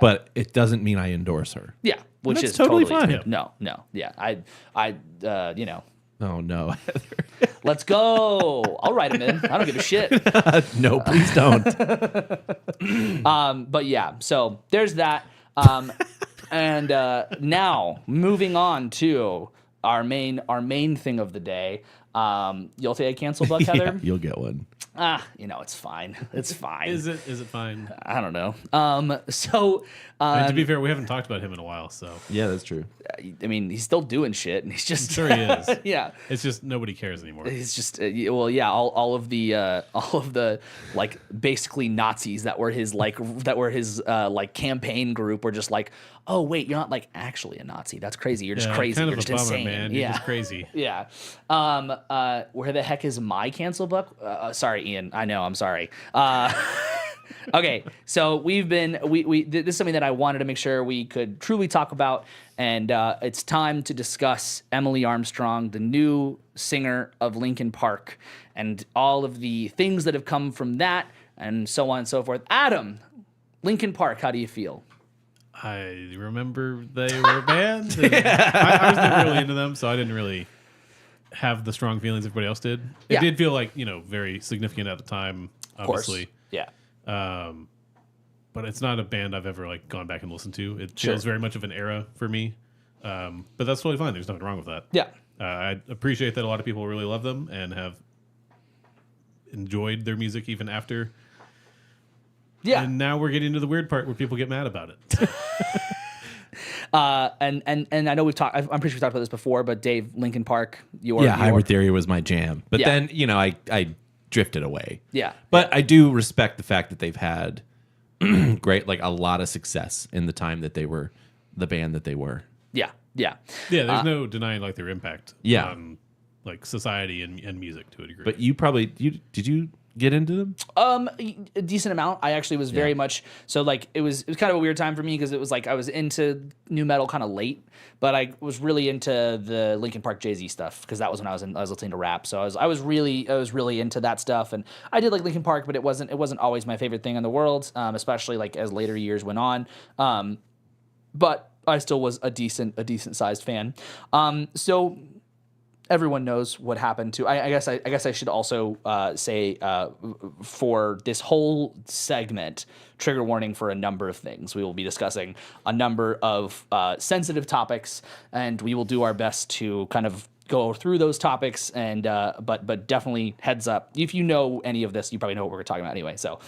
But it doesn't mean I endorse her. Yeah, which is totally fine. No. Yeah, Oh no. Let's go. I'll write him in. I don't give a shit. No, please don't. But yeah, so there's that. And now moving on to our main thing of the day. You'll take a cancel buck, Heather? Yeah, you'll get one. It's fine. It's fine. Is it fine? I don't know. So to be fair, we haven't talked about him in a while, so yeah, that's true. I mean, he's still doing shit, and he's just I'm sure he is. Yeah, it's just nobody cares anymore. He's just all of the like basically Nazis that were his campaign group were just like, oh wait, you're not like actually a Nazi. That's crazy. You're just crazy. Kind you're of just a bummer, insane. Man. You're just crazy. Yeah. Where the heck is my cancel buck? Sorry, Ian. I know. I'm sorry. Okay, so we this is something that I wanted to make sure we could truly talk about, and it's time to discuss Emily Armstrong, the new singer of Linkin Park, and all of the things that have come from that, and so on and so forth. Adam, Linkin Park, how do you feel? I remember they were a band. I was never really into them, so I didn't really have the strong feelings everybody else did. It did feel like, very significant at the time, obviously. Yeah. But it's not a band I've ever gone back and listened to. It feels very much of an era for me. But that's totally fine. There's nothing wrong with that. Yeah. I appreciate that a lot of people really love them and have enjoyed their music even after. Yeah. And now we're getting to the weird part where people get mad about it. And I know we've talked. I'm pretty sure we talked about this before. But Dave, Linkin Park, Hybrid Theory was my jam. But then I drifted away. Yeah. But I do respect the fact that they've had great, a lot of success in the time that they were the band that they were. Yeah. Yeah. There's no denying their impact. Yeah. On society and music to a degree. But did you get into them? A decent amount. I actually was very much so it was kind of a weird time for me because it was I was into new metal kind of late, but I was really into the Linkin Park Jay-Z stuff because that was when I was listening to rap. So I was really into that stuff, and I did like Linkin Park, but it wasn't always my favorite thing in the world, especially as later years went on. But I still was a decent sized fan. So everyone knows what happened to. I guess I should also say for this whole segment, trigger warning for a number of things. We will be discussing a number of sensitive topics, and we will do our best to kind of go through those topics. And but definitely heads up, if you know any of this, you probably know what we're talking about anyway. So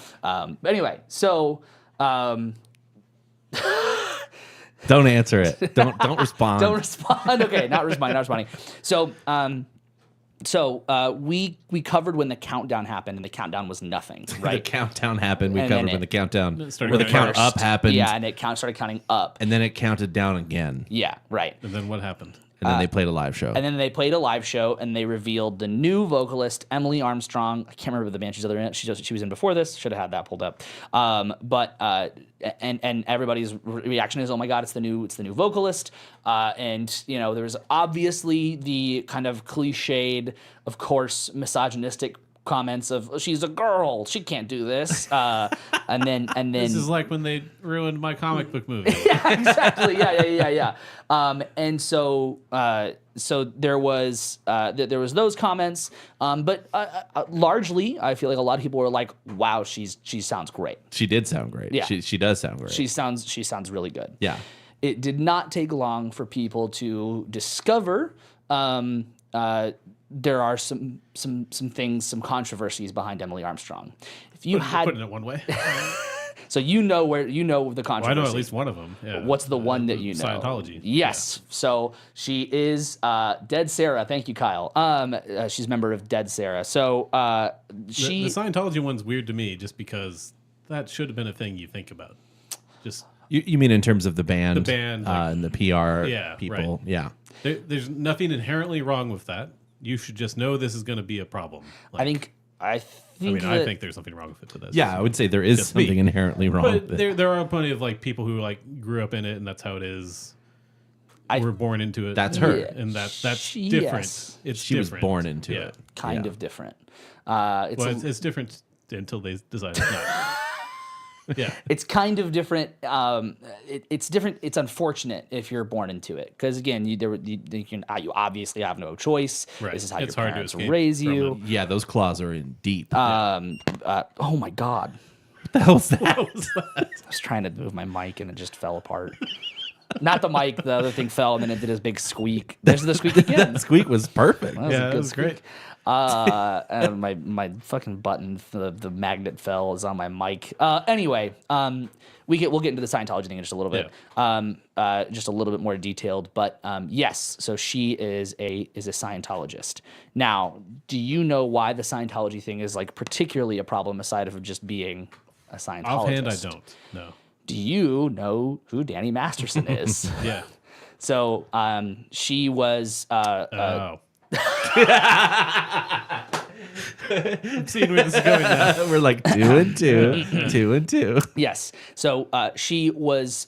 anyway, so. Don't answer it. Don't respond. Don't respond. Okay, not responding. So, we covered when the countdown happened, and the countdown was nothing. Right. The countdown happened. We covered when the countdown, where the count up happened. Yeah, and it started counting up, and then it counted down again. Yeah, right. And then what happened? And then they played a live show. And then they played a live show, and they revealed the new vocalist, Emily Armstrong. I can't remember the band she's other in. She was in before this. Should have had that pulled up. And everybody's reaction is, oh my God, it's the new vocalist. And there was obviously the kind of cliched, of course, misogynistic comments of she's a girl, she can't do this, and then this is like when they ruined my comic book movie. Yeah, exactly. Yeah. And so there was those comments, but largely I feel like a lot of people were like, wow, she sounds great. She did sound great. Yeah, she does sound great. She sounds really good. Yeah. It did not take long for people to discover there are some things, some controversies behind Emily Armstrong. If you had putting it one way, So you know the Well, I controversy. know at least one of them. Yeah. What's the one that you know? Scientology. Yes. So she is Dead Sarah. Thank you, Kyle. She's a member of Dead Sarah. So The she. Scientology one's weird to me just because that should have been a thing you think about. Just You mean in terms of the band? The band, like- and the PR Yeah, people. right. Yeah. there's nothing inherently wrong with that. You should just know this is going to be a problem. I think. I think there's something wrong with it. But that's Yeah, I would say there is Just me. something inherently wrong But with it. there are plenty of like people who like grew up in it and that's how it is. Were born into it. That's her. Yeah. and that's She- different. yes. It's She was different. born into Yeah. it. kind Yeah. of different. Well, it's different until they decide it's not. Yeah. It's kind of different. It's different. It's unfortunate if you're born into it, because again, you obviously have no choice. Right. This is how It's your hard to parents escape raise from you. Yeah, those claws are in deep. Oh my god! what the hell's that? I was trying to move my mic and it just fell apart. Not the mic. The other thing fell and then it did this big squeak. There's the squeak again. That squeak was perfect. That was Yeah, a that good was great. squeak. And my fucking button, the magnet fell, is on my mic. Anyway, we'll get into the Scientology thing in just a little bit. Just a little bit more detailed. But yes, so she is a Scientologist. Now, do you know why the Scientology thing is like particularly a problem aside of just being a Scientologist? Offhand, I don't. No. Do you know who Danny Masterson is? Yeah. So she was. Oh. I'm seeing where this is going now. We're like 2 and 2, 2 and 2. Yes. So she was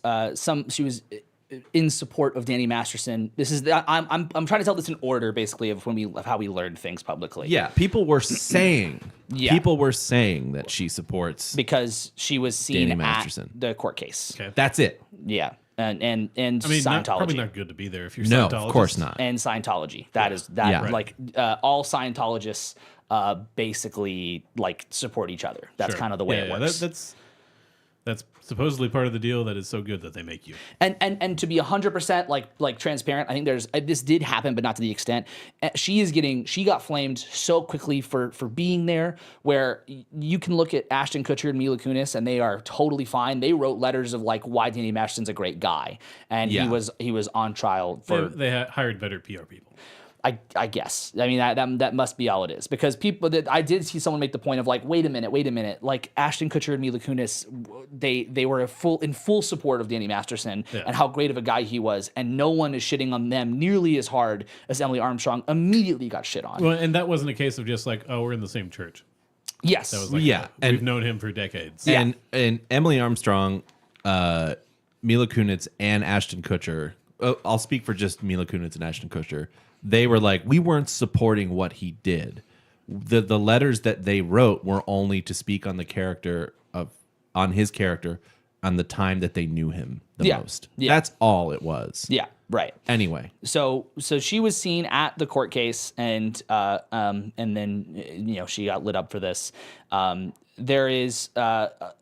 in support of Danny Masterson. This is I'm trying to tell this in order, basically, of how we learned things publicly. Yeah, people were saying. Yeah. People were saying that she supports. Because she was seen Danny at Masterson. the court case. Okay. That's it. Yeah. And I mean, Scientology. probably not good to be there if you're No, Scientologist. of course not. And Scientology. That is that Yeah. Right. like all Scientologists basically like support each other. That's Sure. kind of the way Yeah, it yeah, works. That's supposedly part of the deal that is so good that they make you. And to be 100% like transparent, I think this did happen, but not to the extent. She got flamed so quickly for being there, where you can look at Ashton Kutcher and Mila Kunis and they are totally fine. They wrote letters of like why Danny Masterson's a great guy, and Yeah. he was on trial for. They hired better PR people. I guess. I mean, that must be all it is, because I did see someone make the point of like, wait a minute, like Ashton Kutcher and Mila Kunis, they were in full support of Danny Masterson and how great of a guy he was, and no one is shitting on them nearly as hard as Emily Armstrong immediately got shit on. Well, and that wasn't a case of just like, oh, we're in the same church. Yes. That was like, Yeah, we've and- known him for decades. Yeah. And Emily Armstrong, Mila Kunis, and Ashton Kutcher. I'll speak for just Mila Kunis and Ashton Kutcher. They were like, we weren't supporting what he did. The letters that they wrote were only to speak on his character on the time that they knew him the most. Yeah. That's all it was. Yeah, right. Anyway, So she was seen at the court case, and then she got lit up for this. There is a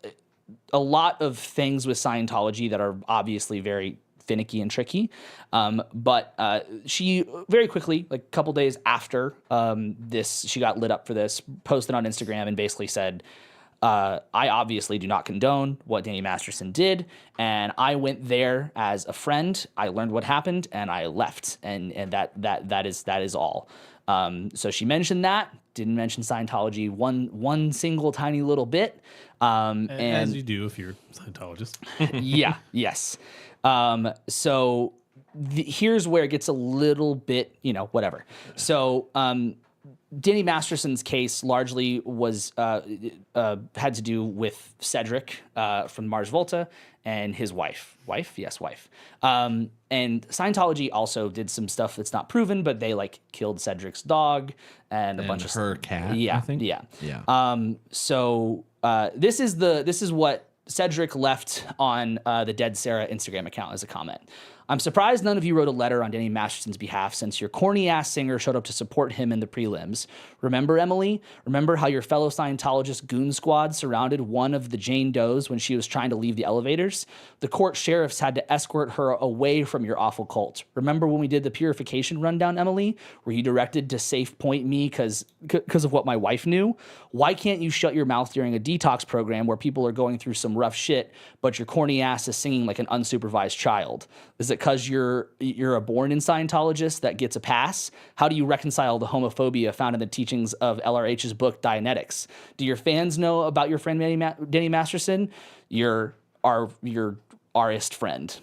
lot of things with Scientology that are obviously very finicky and tricky, but she very quickly, like a couple days after she got lit up for this, posted on Instagram and basically said, I obviously do not condone what Danny Masterson did, and I went there as a friend. I learned what happened, and I left, and that is all. So she mentioned that, didn't mention Scientology one single tiny little bit, and As you do if you're a Scientologist. yes. So here's where it gets a little bit, whatever. So Danny Masterson's case largely was had to do with Cedric from Mars Volta and his wife. Wife. And Scientology also did some stuff that's not proven, but they like killed Cedric's dog and a bunch of her cat. Yeah, I think. yeah. So this is what Cedric left on the Dead Sarah Instagram account as a comment. I'm surprised none of you wrote a letter on Danny Masterson's behalf since your corny-ass singer showed up to support him in the prelims. Remember, Emily? Remember how your fellow Scientologist goon squad surrounded one of the Jane Does when she was trying to leave the elevators? The court sheriffs had to escort her away from your awful cult. Remember when we did the purification rundown, Emily? Were you directed to safe point me because of what my wife knew? Why can't you shut your mouth during a detox program where people are going through some rough shit, but your corny ass is singing like an unsupervised child? Is it because you're a born-in Scientologist that gets a pass? How do you reconcile the homophobia found in the teachings of LRH's book Dianetics? Do your fans know about your friend Danny Masterson? Your artist friend.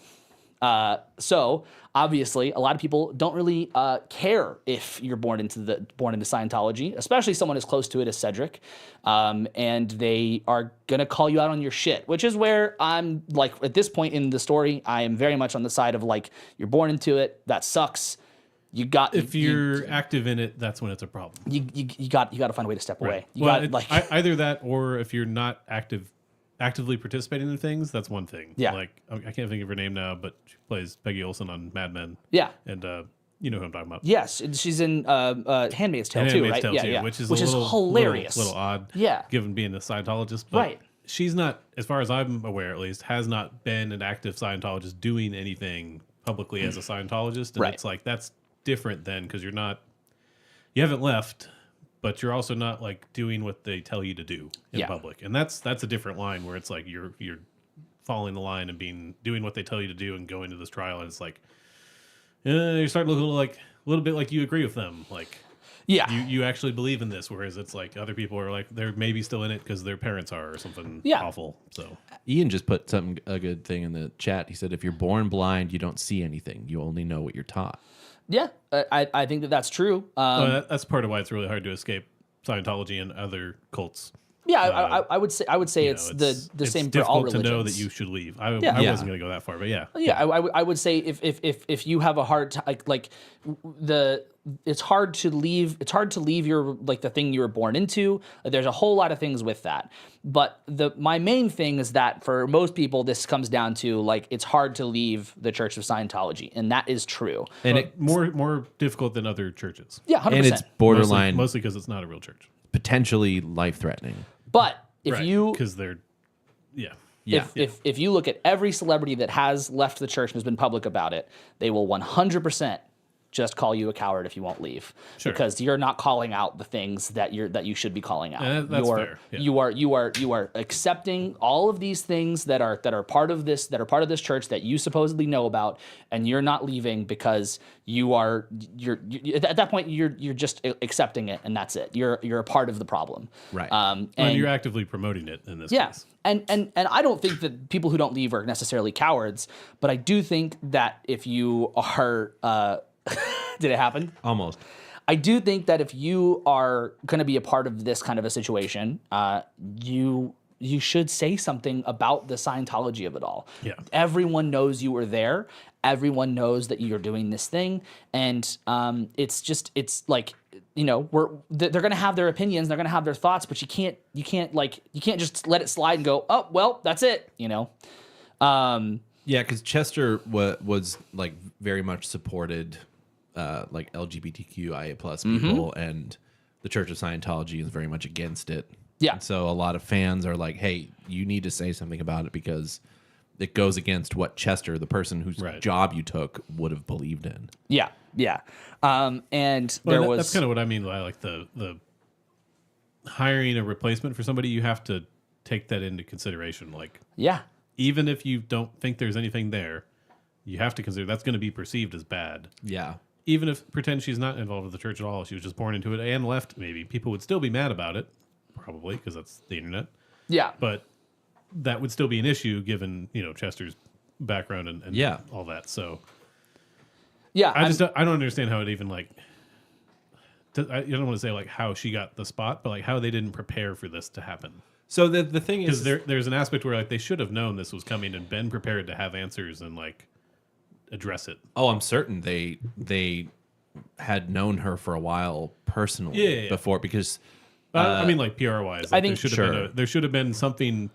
So obviously, a lot of people don't really care if you're born into Scientology, especially someone as close to it as Cedric, and they are gonna call you out on your shit. Which is where I'm like, at this point in the story, I am very much on the side of like, you're born into it. That sucks. If you're active in it, that's when it's a problem. You got to find a way to step away. Either that, or if you're not actively participating in things, that's one thing. Yeah. Like, I can't think of her name now, but she plays Peggy Olson on Mad Men. Yeah. And you know who I'm talking about. Yes, she's in Handmaid's Tale too, right? Too, which is hilarious. Little odd. Yeah. Given being a Scientologist, but right. She's not, as far as I'm aware at least, has not been an active Scientologist doing anything publicly as a Scientologist. And right. It's like, that's different then, because you haven't left, but you're also not like doing what they tell you to do in public. And that's a different line where it's like you're following the line and doing what they tell you to do and going to this trial, and it's like you're starting to look a little bit like you agree with them. Like, yeah, you actually believe in this, whereas it's like other people are like, they're maybe still in it because their parents are or something awful. So Ian just put a good thing in the chat. He said, if you're born blind, you don't see anything. You only know what you're taught. Yeah, I think that's true. That's part of why it's really hard to escape Scientology and other cults. Yeah, I would say it's the same for all religions. It's difficult to know that you should leave. I wasn't going to go that far, but yeah. Yeah, I would say if you have a hard time, it's hard to leave. It's hard to leave your the thing you were born into. There's a whole lot of things with that, but my main thing is that for most people, this comes down to it's hard to leave the Church of Scientology, and that is true. And it's more difficult than other churches. Yeah, 100%. And it's borderline, mostly because it's not a real church. Potentially life-threatening. But because they're if you look at every celebrity that has left the church and has been public about it, they will 100% just call you a coward if you won't leave, because you're not calling out the things that you should be calling out. That's fair. Yeah. You are accepting all of these things that are part of this church that you supposedly know about, and you're not leaving because you're at that point you're just accepting it, and that's it. You're a part of the problem, right? And you're actively promoting it in this case. And I don't think that people who don't leave are necessarily cowards, but I do think that if you are did it happen? Almost. I do think that if you are going to be a part of this kind of a situation, you should say something about the Scientology of it all. Yeah. Everyone knows you were there. Everyone knows that you're doing this thing, and it's like, they're going to have their opinions, they're going to have their thoughts, but you can't just let it slide and go, oh well, that's it. Yeah, because Chester was very much supported LGBTQIA plus people, and the Church of Scientology is very much against it. Yeah. And so a lot of fans are like, hey, you need to say something about it because it goes against what Chester, the person whose job you took, would have believed in. Yeah, yeah. And that's kind of what I mean by the hiring a replacement for somebody. You have to take that into consideration. Even if you don't think there's anything there, you have to consider that's going to be perceived as bad. Yeah. Even if pretend she's not involved with the church at all, she was just born into it and left, maybe people would still be mad about it, probably, because that's the internet. Yeah. But that would still be an issue given, Chester's background and all that. So yeah, I don't understand how it even I don't want to say how she got the spot, but how they didn't prepare for this to happen. So the thing is, there's an aspect where they should have known this was coming and been prepared to have answers and address it. Oh, I'm certain they had known her for a while personally before, because I mean PR wise, I think there should have been something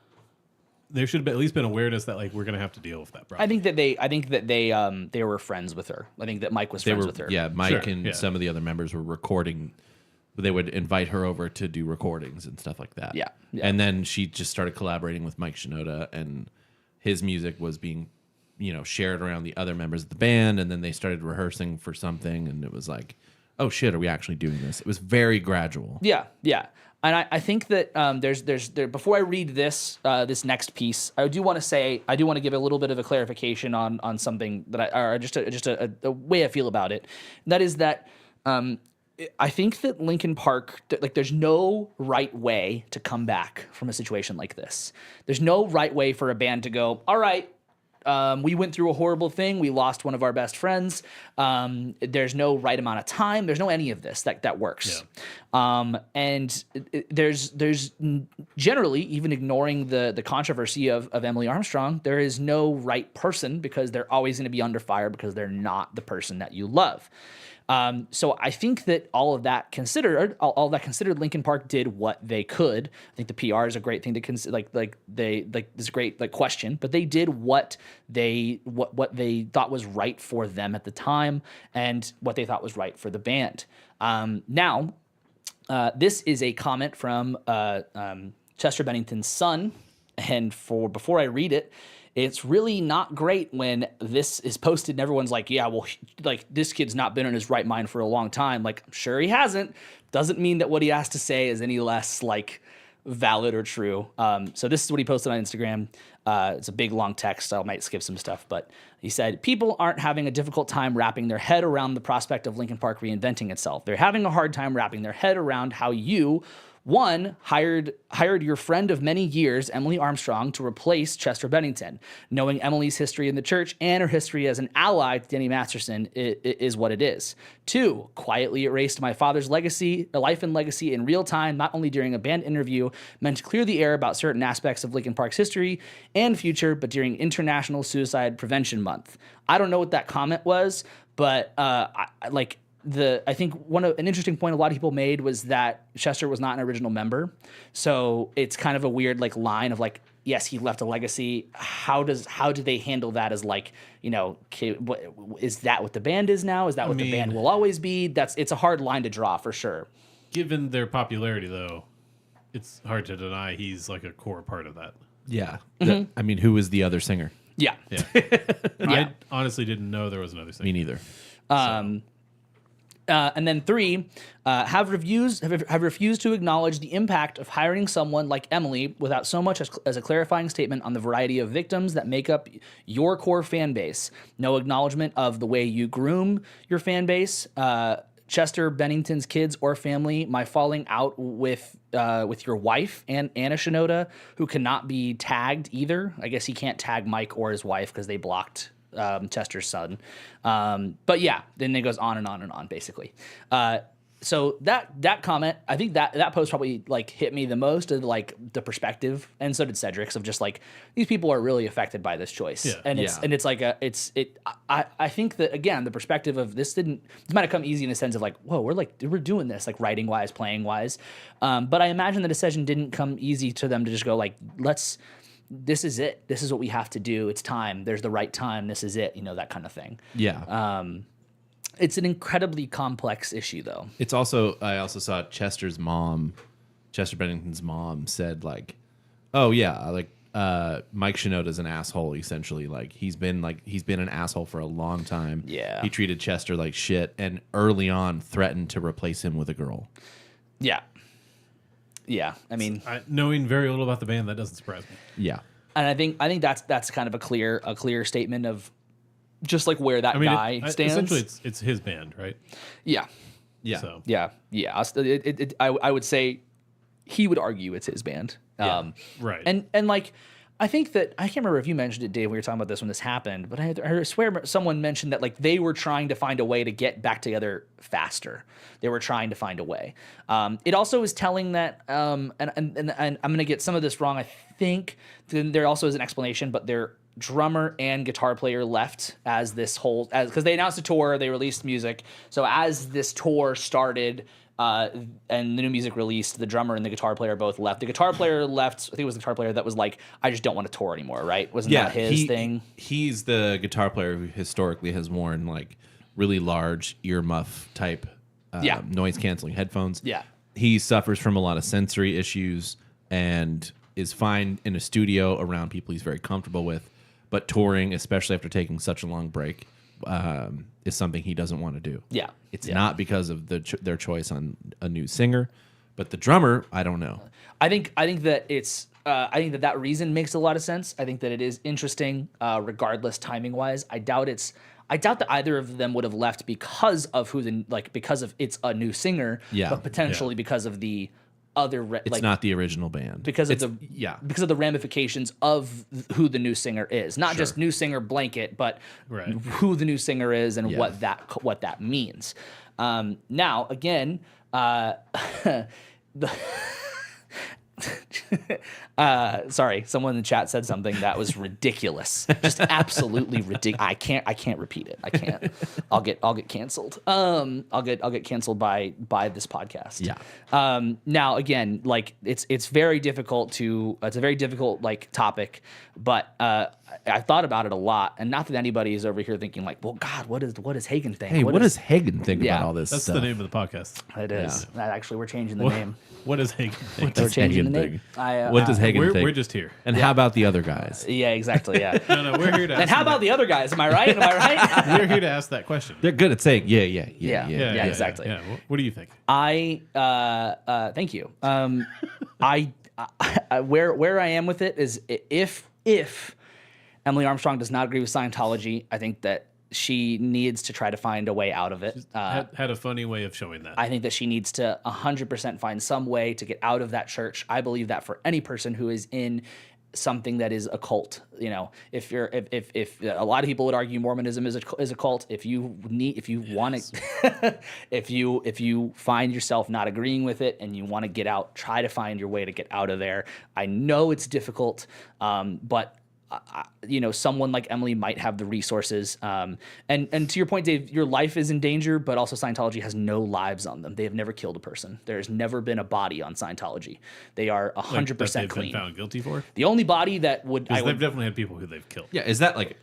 there should have at least been awareness that like we're gonna have to deal with that problem. I think that they were friends with her. I think that Mike was friends with her. Yeah, Mike Sure, and yeah. some of the other members were recording. They would invite her over to do recordings and stuff like that. Yeah, yeah. And then she just started collaborating with Mike Shinoda, and his music was being, shared around the other members of the band. And then they started rehearsing for something, and it was like, oh shit, are we actually doing this? It was very gradual. Yeah, yeah. And I think that there's before I read this this next piece, I do want to give a little bit of a clarification on something that or just a way I feel about it. And that is that I think that Linkin Park, like, there's no right way to come back from a situation like this. There's no right way for a band to go, all right, we went through a horrible thing. We lost one of our best friends. There's no right amount of time. There's no any of this that works. Yeah. And there's generally, even ignoring the controversy of Emily Armstrong, there is no right person because they're always going to be under fire because they're not the person that you love. So I think that all that considered, Linkin Park did what they could. I think the PR is a great thing to consider. This is a great question, but they did what they thought was right for them at the time and what they thought was right for the band. Now, this is a comment from Chester Bennington's son, and before I read it. It's really not great when this is posted and everyone's like, yeah, well, like, this kid's not been in his right mind for a long time. Like, I'm sure he hasn't. Doesn't mean that what he has to say is any less, like, valid or true. So this is what he posted on Instagram. It's a big, long text, so I might skip some stuff. But he said, people aren't having a difficult time wrapping their head around the prospect of Linkin Park reinventing itself. They're having a hard time wrapping their head around how you... One, hired your friend of many years, Emily Armstrong, to replace Chester Bennington. Knowing Emily's history in the church and her history as an ally to Danny Masterson is what it is. Two, quietly erased my father's life and legacy in real time, not only during a band interview meant to clear the air about certain aspects of Linkin Park's history and future, but during International Suicide Prevention Month. I don't know what that comment was, but I think an interesting point a lot of people made was that Chester was not an original member. So it's kind of a weird line of yes, he left a legacy. How do they handle that as is that what the band is now? Is that what the band will always be? It's a hard line to draw for sure. Given their popularity though, it's hard to deny he's like a core part of that. Yeah. Who was the other singer? Yeah. Yeah. I honestly didn't know there was another singer. Me neither. And then three, have refused to acknowledge the impact of hiring someone like Emily without so much as a clarifying statement on the variety of victims that make up your core fan base. No acknowledgement of the way you groom your fan base, Chester Bennington's kids or family, my falling out with your wife and Anna Shinoda, who cannot be tagged either. I guess he can't tag Mike or his wife because they blocked Chester's son. But yeah, then it goes on and on and on, basically. So that comment, I think that post probably hit me the most of the perspective, and so did Cedric's, of just these people are really affected by this choice. Yeah. I think that again, the perspective of this might have come easy in the sense of whoa, we're doing this writing wise, playing wise. But I imagine the decision didn't come easy to them to just go this is it. This is what we have to do. It's time. There's the right time. This is it. That kind of thing. Yeah. It's an incredibly complex issue, though. It's I also saw Chester Bennington's mom said oh yeah, Mike Shinoda's an asshole. Essentially, he's been an asshole for a long time. Yeah. He treated Chester like shit, and early on threatened to replace him with a girl. Yeah. Yeah, I mean, knowing very little about the band, that doesn't surprise me. Yeah, and I think that's kind of a clear statement of just where that guy stands. Essentially, it's his band, right? Yeah, yeah, so. yeah. I would say he would argue it's his band. Yeah. Right, and I think that, I can't remember if you mentioned it, Dave, when we were talking about this when this happened, but I swear someone mentioned that they were trying to find a way to get back together faster. They were trying to find a way. It also is telling that, and I'm going to get some of this wrong, I think there also is an explanation, but drummer and guitar player left as this whole, because they announced a tour, they released music. So as this tour started, and the new music released, the drummer and the guitar player both left. The guitar player left, I think it was the guitar player that was like, I just don't want to tour anymore, right? Wasn't that his thing? He's the guitar player who historically has worn like really large earmuff type noise canceling headphones. Yeah. He suffers from a lot of sensory issues and is fine in a studio around people he's very comfortable with. But touring, especially after taking such a long break, is something he doesn't want to do. Yeah. It's not because of their choice on a new singer, but the drummer, I don't know. I think that it's I think that reason makes a lot of sense. I think that it is interesting, regardless timing wise. I doubt that either of them would have left because of because of it's a new singer, but potentially because of the other it's not the original band because of the ramifications of who the new singer is, not just new singer blanket, but who the new singer is and what that means. Now again, sorry, someone in the chat said something that was ridiculous, just absolutely ridiculous. I can't repeat it. I can't. I'll get canceled. I'll get canceled by this podcast. Yeah. Now again, like it's very difficult it's a very difficult like topic, but I thought about it a lot, and not that anybody is over here thinking like, well, God, what does Hagen think? Hey, what does Hagen think about all this That's stuff? the name of the podcast. It is. Actually, we're changing the name. What does Hagen think? We're changing the Hagen name. think? What does Hagen think? We're just here. And how about the other guys? Yeah, exactly. Yeah. No, we're here to ask And how about the other guys? Am I right? We're here to ask that question. They're good at saying, yeah, exactly. Yeah. What do you think? Thank you. I where I am with it is if Emily Armstrong does not agree with Scientology, I think that she needs to try to find a way out of it. Had a funny way of showing that. I think that she needs to 100% find some way to get out of that church. I believe that for any person who is in something that is a cult, if a lot of people would argue Mormonism is a cult. If you want to, if you find yourself not agreeing with it and you want to get out, try to find your way to get out of there. I know it's difficult, but someone like Emily might have the resources. And to your point, Dave, your life is in danger, but also Scientology has no lives on them. They have never killed a person. There's never been a body on Scientology. They are 100% clean. Been found guilty for? The only body that would... They've definitely had people who they've killed. Yeah, is that like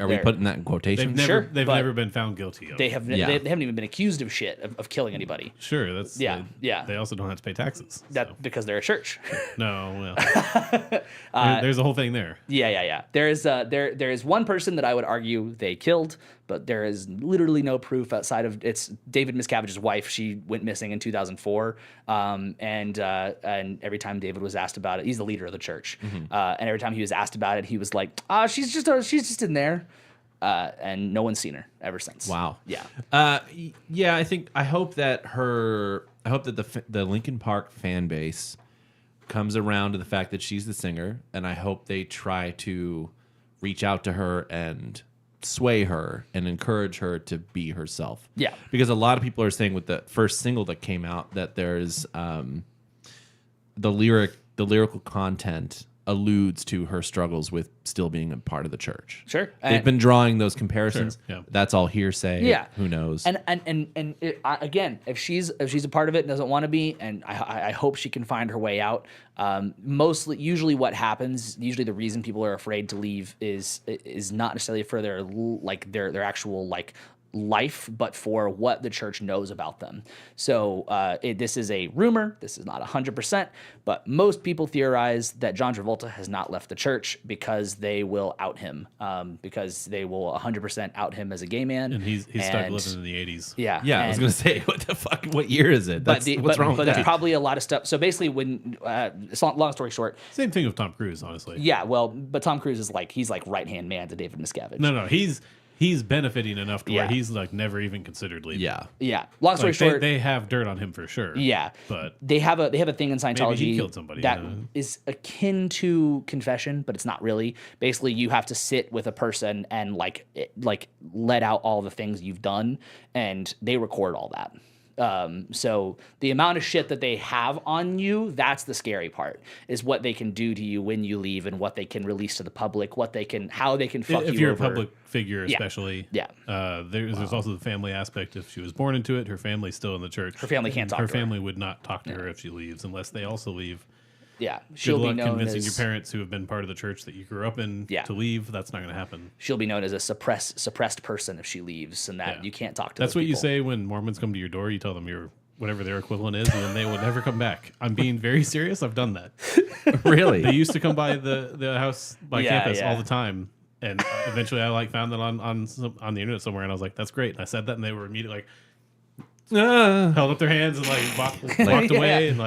are we putting that in quotation? They've never been found guilty of. They haven't even been accused of shit, of killing anybody. Sure, that's... Yeah. They also don't have to pay taxes. Because they're a church. No, well... there's a whole thing there. Yeah. There is one person that I would argue they killed, but there is literally no proof outside of it's David Miscavige's wife. She went missing in 2004, and every time David was asked about it, he's the leader of the church, and every time he was asked about it, he was like, she's just in there, and no one's seen her ever since. Wow. Yeah. I hope that the Linkin Park fan base comes around to the fact that she's the singer, and I hope they try to reach out to her and sway her and encourage her to be herself. Yeah. Because a lot of people are saying with the first single that came out that there's the lyrical content alludes to her struggles with still being a part of the church. Sure. They've been drawing those comparisons. Sure, yeah. That's all hearsay. Yeah. Who knows? And again, if she's a part of it and doesn't want to be, and I hope she can find her way out. Usually what happens, the reason people are afraid to leave is not necessarily for their actual life, but for what the church knows about them. So this is a rumor. This is not 100%, but most people theorize that John Travolta has not left the church because they will out him, because they will 100% out him as a gay man. And he's stuck living in the 80s. Yeah. I was going to say, what the fuck? What year is it? What's wrong with that? But there's probably a lot of stuff. So basically, long story short. Same thing with Tom Cruise, honestly. Yeah, well, but Tom Cruise is he's right-hand man to David Miscavige. No, he's benefiting enough to where he's never even considered leaving. Yeah. Long story short, they have dirt on him for sure. Yeah, but they have a thing in Scientology maybe he killed somebody, that is akin to confession, but it's not really. Basically, you have to sit with a person and let out all the things you've done, and they record all that. So the amount of shit that they have on you, that's the scary part, is what they can do to you when you leave and what they can release to the public, how they can fuck you If you're over. a public figure, Yeah. especially. Yeah. There's also the family aspect. If she was born into it, her family's still in the church. Her family can't and talk Her to her. family would not talk to her if she leaves, unless they also leave. Yeah, Good she'll be luck known convincing as your parents who have been part of the church that you grew up in Yeah. to leave. That's not going to happen. she'll be known as a suppressed person if she leaves, and that Yeah. you can't talk to. That's those what you people. say when Mormons come to your door. You tell them you're whatever their equivalent is, and then they will never come back. I'm being very serious. I've done that. Really? They used to come by the house by Yeah, campus yeah. all the time, and eventually I found that on the internet somewhere, and I was like, "That's great." And I said that, and they were immediately held up their hands and walked Yeah. away, and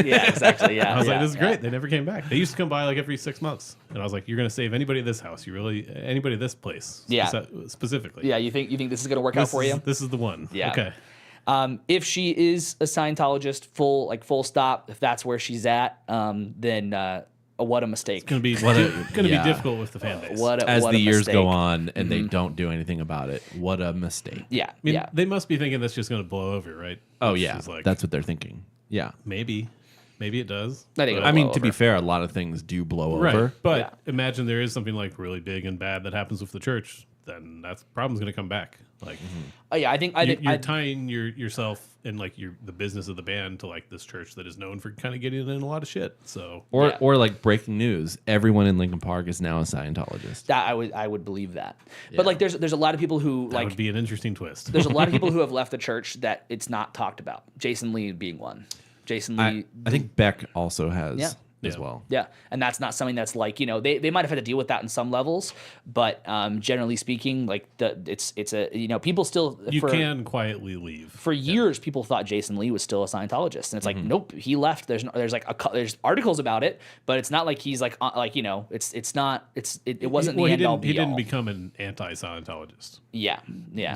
Yeah, exactly. Yeah, I was like, yeah, "This is yeah. great." They never came back. They used to come by every 6 months, and I was like, "You're going to save anybody at this house? Anybody at this place? Yeah. specifically. Yeah, you think this is gonna work out for you? This is the one. Yeah. Okay. If she is a Scientologist, full stop, if that's where she's at, then what a mistake. It's going to be yeah. be difficult with the fan base. As what the a years mistake. go on and they don't do anything about it, what a mistake. Yeah, I mean, yeah. they must be thinking that's just going to blow over, right? Oh Which yeah, is like, that's what they're thinking. Yeah. maybe it does. I think but- it'll I mean, blow to be over. fair, a lot of things do blow right. over. But Yeah. imagine there is something like really big and bad that happens with the church, then that problem's going to come back. Like Oh, yeah, I think you're tying yourself and like the business of the band to like this church that is known for kind of getting in a lot of shit. So Or Yeah. or like breaking news, everyone in Lincoln Park is now a Scientologist. that I would believe that. Yeah. But like there's a lot of people who that like would be an interesting twist. there's a lot of people who have left the church that it's not talked about. Jason Lee being one. Jason Lee. I think Beck also has Yeah. as Yeah. well. Yeah, and that's not something that's like they might have had to deal with that in some levels, but generally speaking, like it's a people still you for, can quietly leave. for years people thought Jason Lee was still a Scientologist, and it's like nope, he left. There's there's articles about it, but it's not like he's like it wasn't Well, the he end all didn't. be He didn't all. become an anti-Scientologist. Yeah.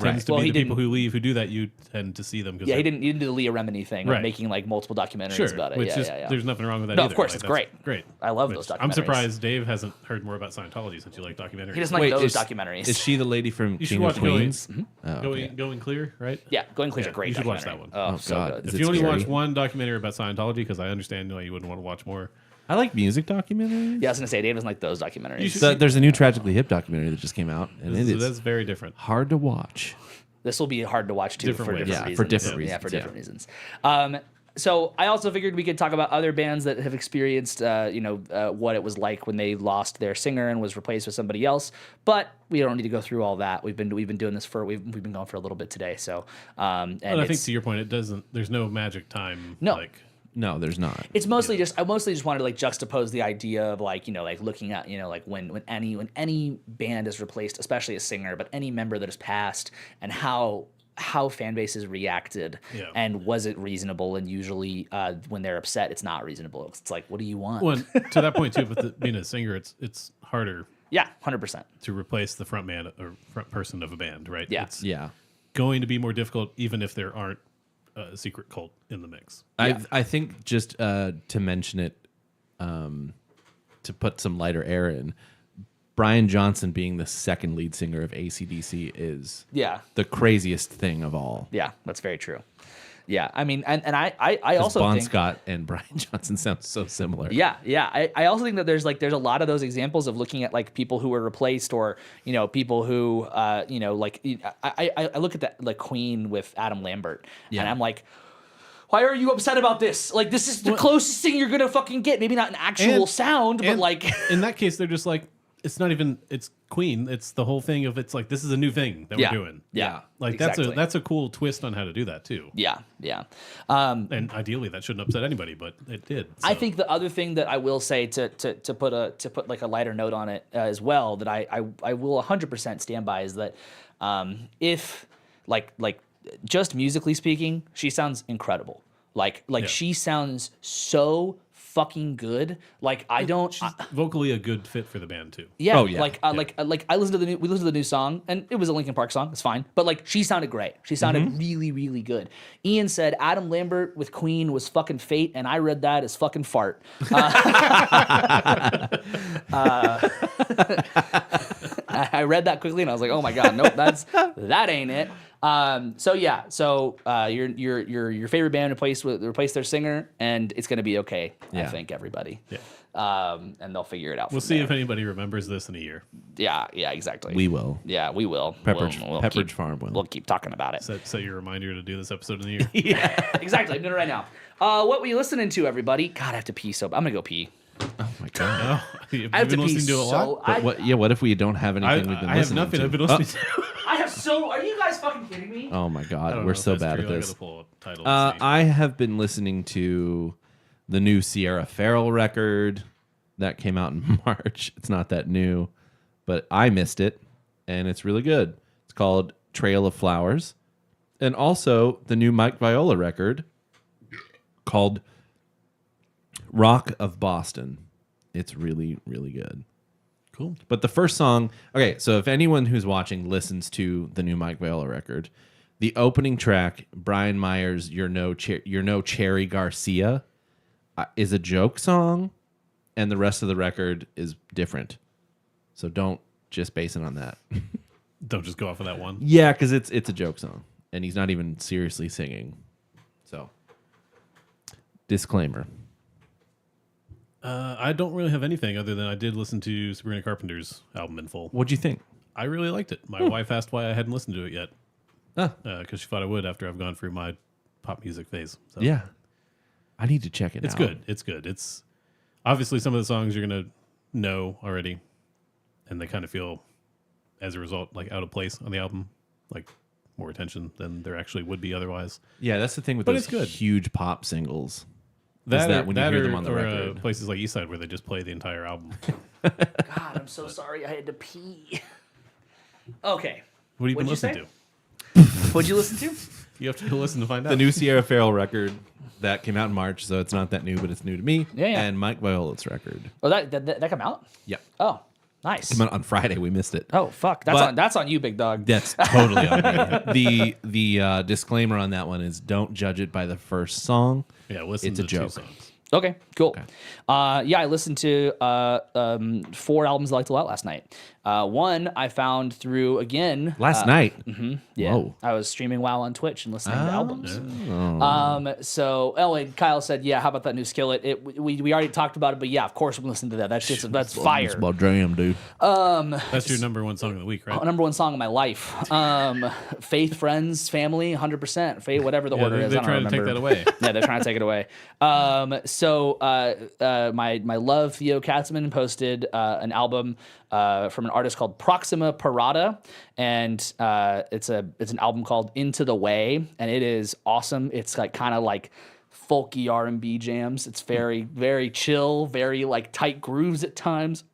Tends to Well, be he the people didn't. who leave who do that. You tend to see them. Yeah, he didn't do the Leah Remini thing, of Right. making like multiple documentaries Sure, about it. which Yeah, is, yeah. there's nothing wrong with that. No, either. of course, Like, it's that's great. I love those I'm documentaries. surprised Dave hasn't heard more about Scientology since you like documentaries. He doesn't like those is, documentaries. Is she the lady from You should King of watch Going, Queens? Oh, okay. Going Clear, right? Yeah, Going Clear's Yeah, a great you should watch documentary. that one. Oh, so God. good. Is If it you only scary? watch one documentary about Scientology, because I understand why you wouldn't want to watch more. I like music documentaries. Yeah, I was gonna say Dave doesn't like those documentaries. You should- So there's a new Tragically Hip documentary that just came out, and it That's is very different. hard to watch. This will be hard to watch too Different for ways. different Yeah, reasons. for different Yeah, reasons, for yeah. different reasons. So I also figured we could talk about other bands that have experienced, what it was like when they lost their singer and was replaced with somebody else. But we don't need to go through all that. We've been doing this we've been going for a little bit today. So and And I think it's- to your point, there's no magic time. No. Like, No, there's not. It's mostly I mostly just wanted to like juxtapose the idea of like looking at like when any band is replaced, especially a singer, but any member that has passed, and how fan bases reacted, Yeah. and was it reasonable? And usually when they're upset, it's not reasonable. It's like, what do you want? well, and to that point too, with being a singer, it's harder Yeah, 100%. to replace the front man or front person of a band, right? Yeah. It's Yeah. going to be more difficult, even if there aren't a secret cult in the mix. I think just to mention it, to put some lighter air in, Brian Johnson being the second lead singer of AC/DC is Yeah, the craziest thing of all. yeah, that's very true. Yeah, I mean, and I 'Cause also Bon think, Scott and Brian Johnson sound so similar. Yeah. I also think that there's a lot of those examples of looking at like people who were replaced, or people who I look at that like Queen with Adam Lambert, and Yeah. I'm like, why are you upset about this? Like, this is the closest thing you're gonna fucking get. Maybe not an actual sound, but And like in that case, they're just like, it's Queen. It's the whole thing of it's like this is a new thing that Yeah. we're doing. Yeah. Like Exactly. that's a cool twist on how to do that too. yeah. And ideally, that shouldn't upset anybody, but it did. I so. think the other thing that I will say to put like a lighter note on it as well, that I will 100% stand by, is that if like just musically speaking, she sounds incredible. Like Yeah. she sounds so fucking good. Like I don't. She's vocally a good fit for the band too. Yeah, Oh, yeah. like I listened to we listened to the new song, and it was a Linkin Park song. It's fine, but like she sounded great. She sounded really, really good. Ian said Adam Lambert with Queen was fucking fate, and I read that as fucking fart. I read that quickly, and I was like, oh my god, nope, that ain't it. So yeah, so your favorite band replace their singer, and it's gonna be okay. I Yeah. think everybody. Yeah. And they'll figure it out. We'll from see there. if anybody remembers this in a year. Yeah, exactly. We will. Yeah, we will. Pepperidge, We'll Pepperidge keep, Farm will. We'll keep talking about it. Set your reminder to do this episode in the year. Exactly. I'm doing it right now. What were you listening to, everybody? God, I have to pee so. I'm gonna go pee. Oh my god. You've I have been to pee listening to it a lot. so. But what? Yeah. What if we don't have anything we've been I have listening nothing to? I've been listening to. I have so. Are you guys fucking kidding me? Oh my I god, don't we're know if so that's bad true. at I this. gotta pull up the title and see. I have been listening to the new Sierra Farrell record that came out in March. It's not that new, but I missed it, and it's really good. It's called Trail of Flowers, and also the new Mike Viola record called Rock of Boston. It's really, really good. Cool. But the first song, okay, so if anyone who's watching listens to the new Mike Viola record, the opening track, Brian Myers' You're No Cherry Garcia, is a joke song, and the rest of the record is different. So don't just base it on that. Don't just go off of that one. Yeah, because it's a joke song, and he's not even seriously singing. So, disclaimer. I don't really have anything other than I did listen to Sabrina Carpenter's album in full. What'd you think? I really liked it. My wife asked why I hadn't listened to it yet Ah, because she thought I would after I've gone through my pop music phase. So yeah. I need to check it it's out. good. It's good. It's obviously some of the songs you're gonna know already, and they kind of feel, as a result, like out of place on the album, like more attention than there actually would be otherwise. Yeah, that's the thing with But those it's good. huge pop singles. That when you hear them or- on the or, record. places like Eastside where they just play the entire album. God, I'm so sorry. I had to pee. Okay. What have you been What'd you listening say? to? What'd you listen to? You have to go listen to find out. The new Sierra Farrell record that came out in March, so it's not that new, but it's new to me. Yeah, yeah. And Mike Viola's record. Oh, that come out? Yeah. Oh, nice. Came out on Friday. We missed it. Oh, fuck. But- That's on you, big dog. That's totally on me. The disclaimer on that one is don't judge it by the first song. Yeah, listen It's to a the two joke. songs. Okay, cool. Yeah, I listened to 4 albums I liked a lot last night. One I found through, again... Last night. Yeah, Whoa. I was streaming WoW on Twitch and listening to albums. Oh. And Kyle said, "Yeah, how about that new Skillet?" We already talked about it, but yeah, of course we're listening to that. That's fire. It's about jam, dude. That's your number one song of the week, right? Number one song of my life. Faith, friends, family, 100%. Faith, whatever the Yeah, order is. they're I don't trying to take remember. that away. Yeah, they're trying to take it away. My love Theo Katzman posted an album from an artist called Proxima Parada, and it's an album called Into the Way, and it is awesome. It's like kind of like folky R&B jams. It's very, very chill, very like tight grooves at times.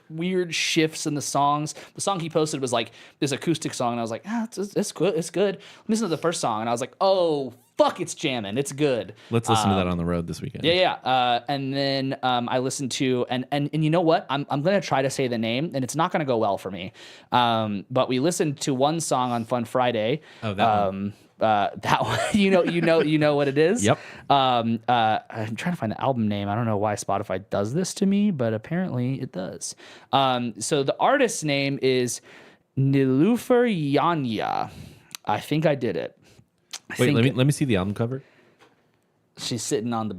Weird shifts in the songs. The song he posted was like this acoustic song, and I was like, it's good. It's good. Listen to the first song, and I was like, oh fuck, it's jamming. It's good. Let's listen to that on the road this weekend. Yeah. And then I listened to and you know what? I'm gonna try to say the name, and it's not gonna go well for me. But we listened to one song on Fun Friday. Oh, that one. That one, you know what it is. Yep. I'm trying to find the album name. I don't know why Spotify does this to me, but apparently it does. So the artist's name is Niloufer Yanya. I think I did it. Wait, let me see the album cover. She's sitting on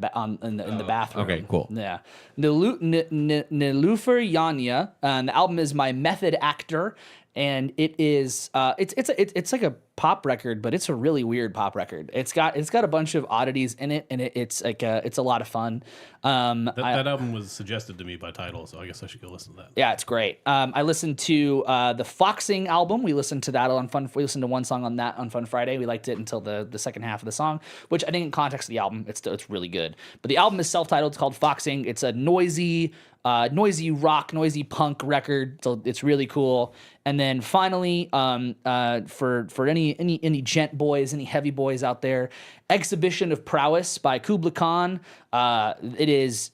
in the bathroom. okay, cool. Yeah, Niloufer Yanya, and the album is My Method Actor, and it is it's like a pop record, but it's a really weird pop record. It's got a bunch of oddities in it, and it's a lot of fun. That album was suggested to me by Tidal, so I guess I should go listen to that. Yeah, it's great. I listened to the Foxing album. We listened to that on Fun. We listened to one song on that on Fun Friday. We liked it until the second half of the song, which I think in context of the album, it's really good. But the album is self-titled. It's called Foxing. It's a noisy rock, noisy punk record. So it's really cool. And then finally, for any gent boys, any heavy boys out there, Exhibition of Prowess by Kubla Khan. It's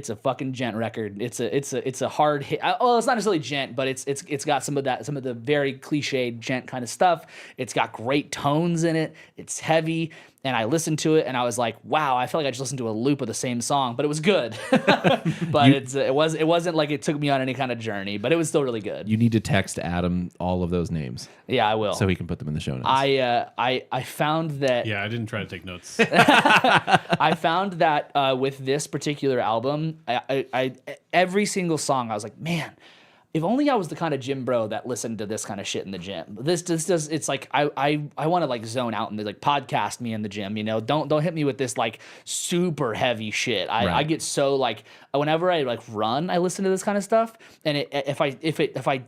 a fucking gent record. It's a hard hit. Well, it's not necessarily gent, but it's got some of the very cliched gent kind of stuff. It's got great tones in it. It's heavy. And I listened to it and I was like, wow, I feel like I just listened to a loop of the same song, but it was good. But it wasn't like it took me on any kind of journey, but it was still really good. You need to text Adam all of those names Yeah, I will. so he can put them in the show notes. I found that Yeah, I didn't try to take notes. I found that with this particular album, I every single song I was like, man, if only I was the kind of gym bro that listened to this kind of shit in the gym. This does it's like I want to like zone out and like podcast me in the gym, you know. Don't hit me with this like super heavy shit. I get so like whenever I like run, I listen to this kind of stuff, and if I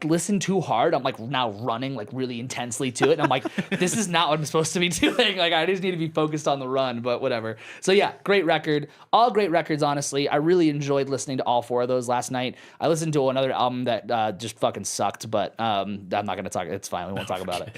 listen too hard, I'm like now running like really intensely to it, and I'm like, this is not what I'm supposed to be doing. Like I just need to be focused on the run, but whatever. So yeah, great record, all great records. Honestly, I really enjoyed listening to all 4 of those last night. I listened to another album that just fucking sucked, but I'm not gonna talk. It's fine. We won't talk about it.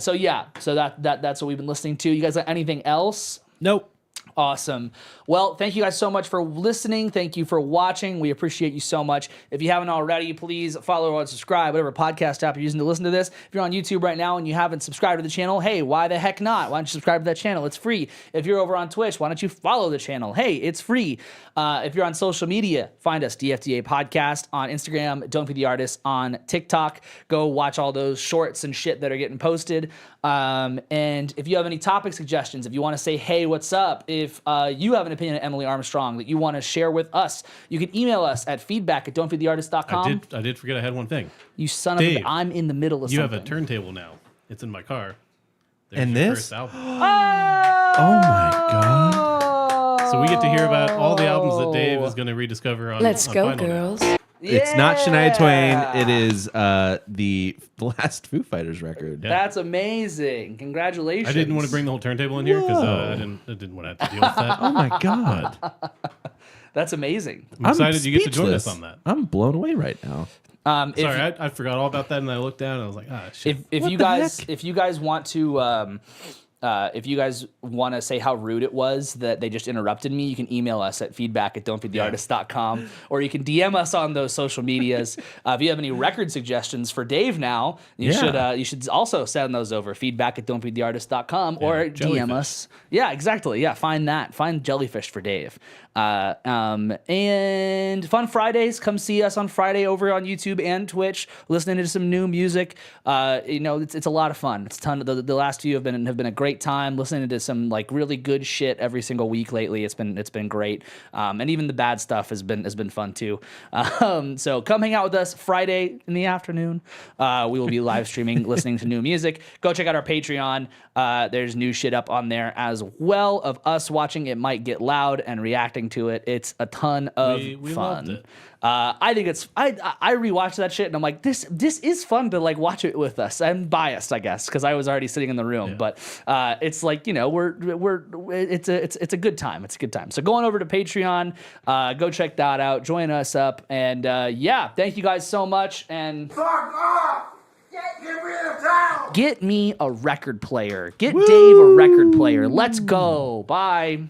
So yeah, so that's what we've been listening to. You guys got anything else? Nope. Awesome. Well, thank you guys so much for listening. Thank you for watching. We appreciate you so much. If you haven't already, please follow or subscribe, whatever podcast app you're using to listen to this. If you're on YouTube right now and you haven't subscribed to the channel, hey, why the heck not? Why don't you subscribe to that channel? It's free. If you're over on Twitch, why don't you follow the channel? Hey, it's free. If you're on social media, find us, DFDA Podcast, on Instagram, Don't Feed the Artist on TikTok. Go watch all those shorts and shit that are getting posted. And if you have any topic suggestions, if you want to say, hey, what's up? If you have an opinion of Emily Armstrong that you want to share with us, you can email us at feedback@don'tfeedtheartist.com. I did forget I had one thing. You son Dave, of a... I'm in the middle of You something. have a turntable now. It's in my car. There's And your this? first album. Oh my god. So we get to hear about all the albums that Dave is going to rediscover on Let's on go, vinyl now. girls. It's not Shania Twain. Yeah. It is the last Foo Fighters record. Yeah. That's amazing. Congratulations. I didn't want to bring the whole turntable in here because Whoa. I didn't want to have to deal with that. Oh my god. That's amazing. I'm excited you get to join us speechless. on that. I'm blown away right now. If, Sorry, I forgot all about that, and I looked down and I was like, ah, shit. if What you the guys heck? if you guys want to if you guys want to say how rude it was that they just interrupted me, you can email us at feedback@don'tfeedtheartist.com, or you can DM us on those social medias. If you have any record suggestions for Dave now, you should also send those over, feedback@don'tfeedtheartist.com, or DM Jellyfish. us. Yeah, exactly. Yeah, find Jellyfish for Dave. And Fun Fridays, come see us on Friday over on YouTube and Twitch, listening to some new music. It's a lot of fun. It's a ton. The last few have been a great time listening to some like really good shit every single week lately. It's been great. And even the bad stuff has been fun too. So come hang out with us Friday in the afternoon. We will be live streaming, listening to new music. Go check out our Patreon. There's new shit up on there as well of us watching It Might Get Loud and reacting to it. It's a ton of We fun. loved it. I think it's I rewatched that shit and I'm like, this is fun to like watch it with us. I'm biased, I guess, because I was already sitting in the room. But it's like, it's a good time. It's a good time. So going over to Patreon, go check that out. Join us up, and thank you guys so much. And Fuck off! Get rid of town! get me a record player. Get Dave a record player. Let's go. Bye.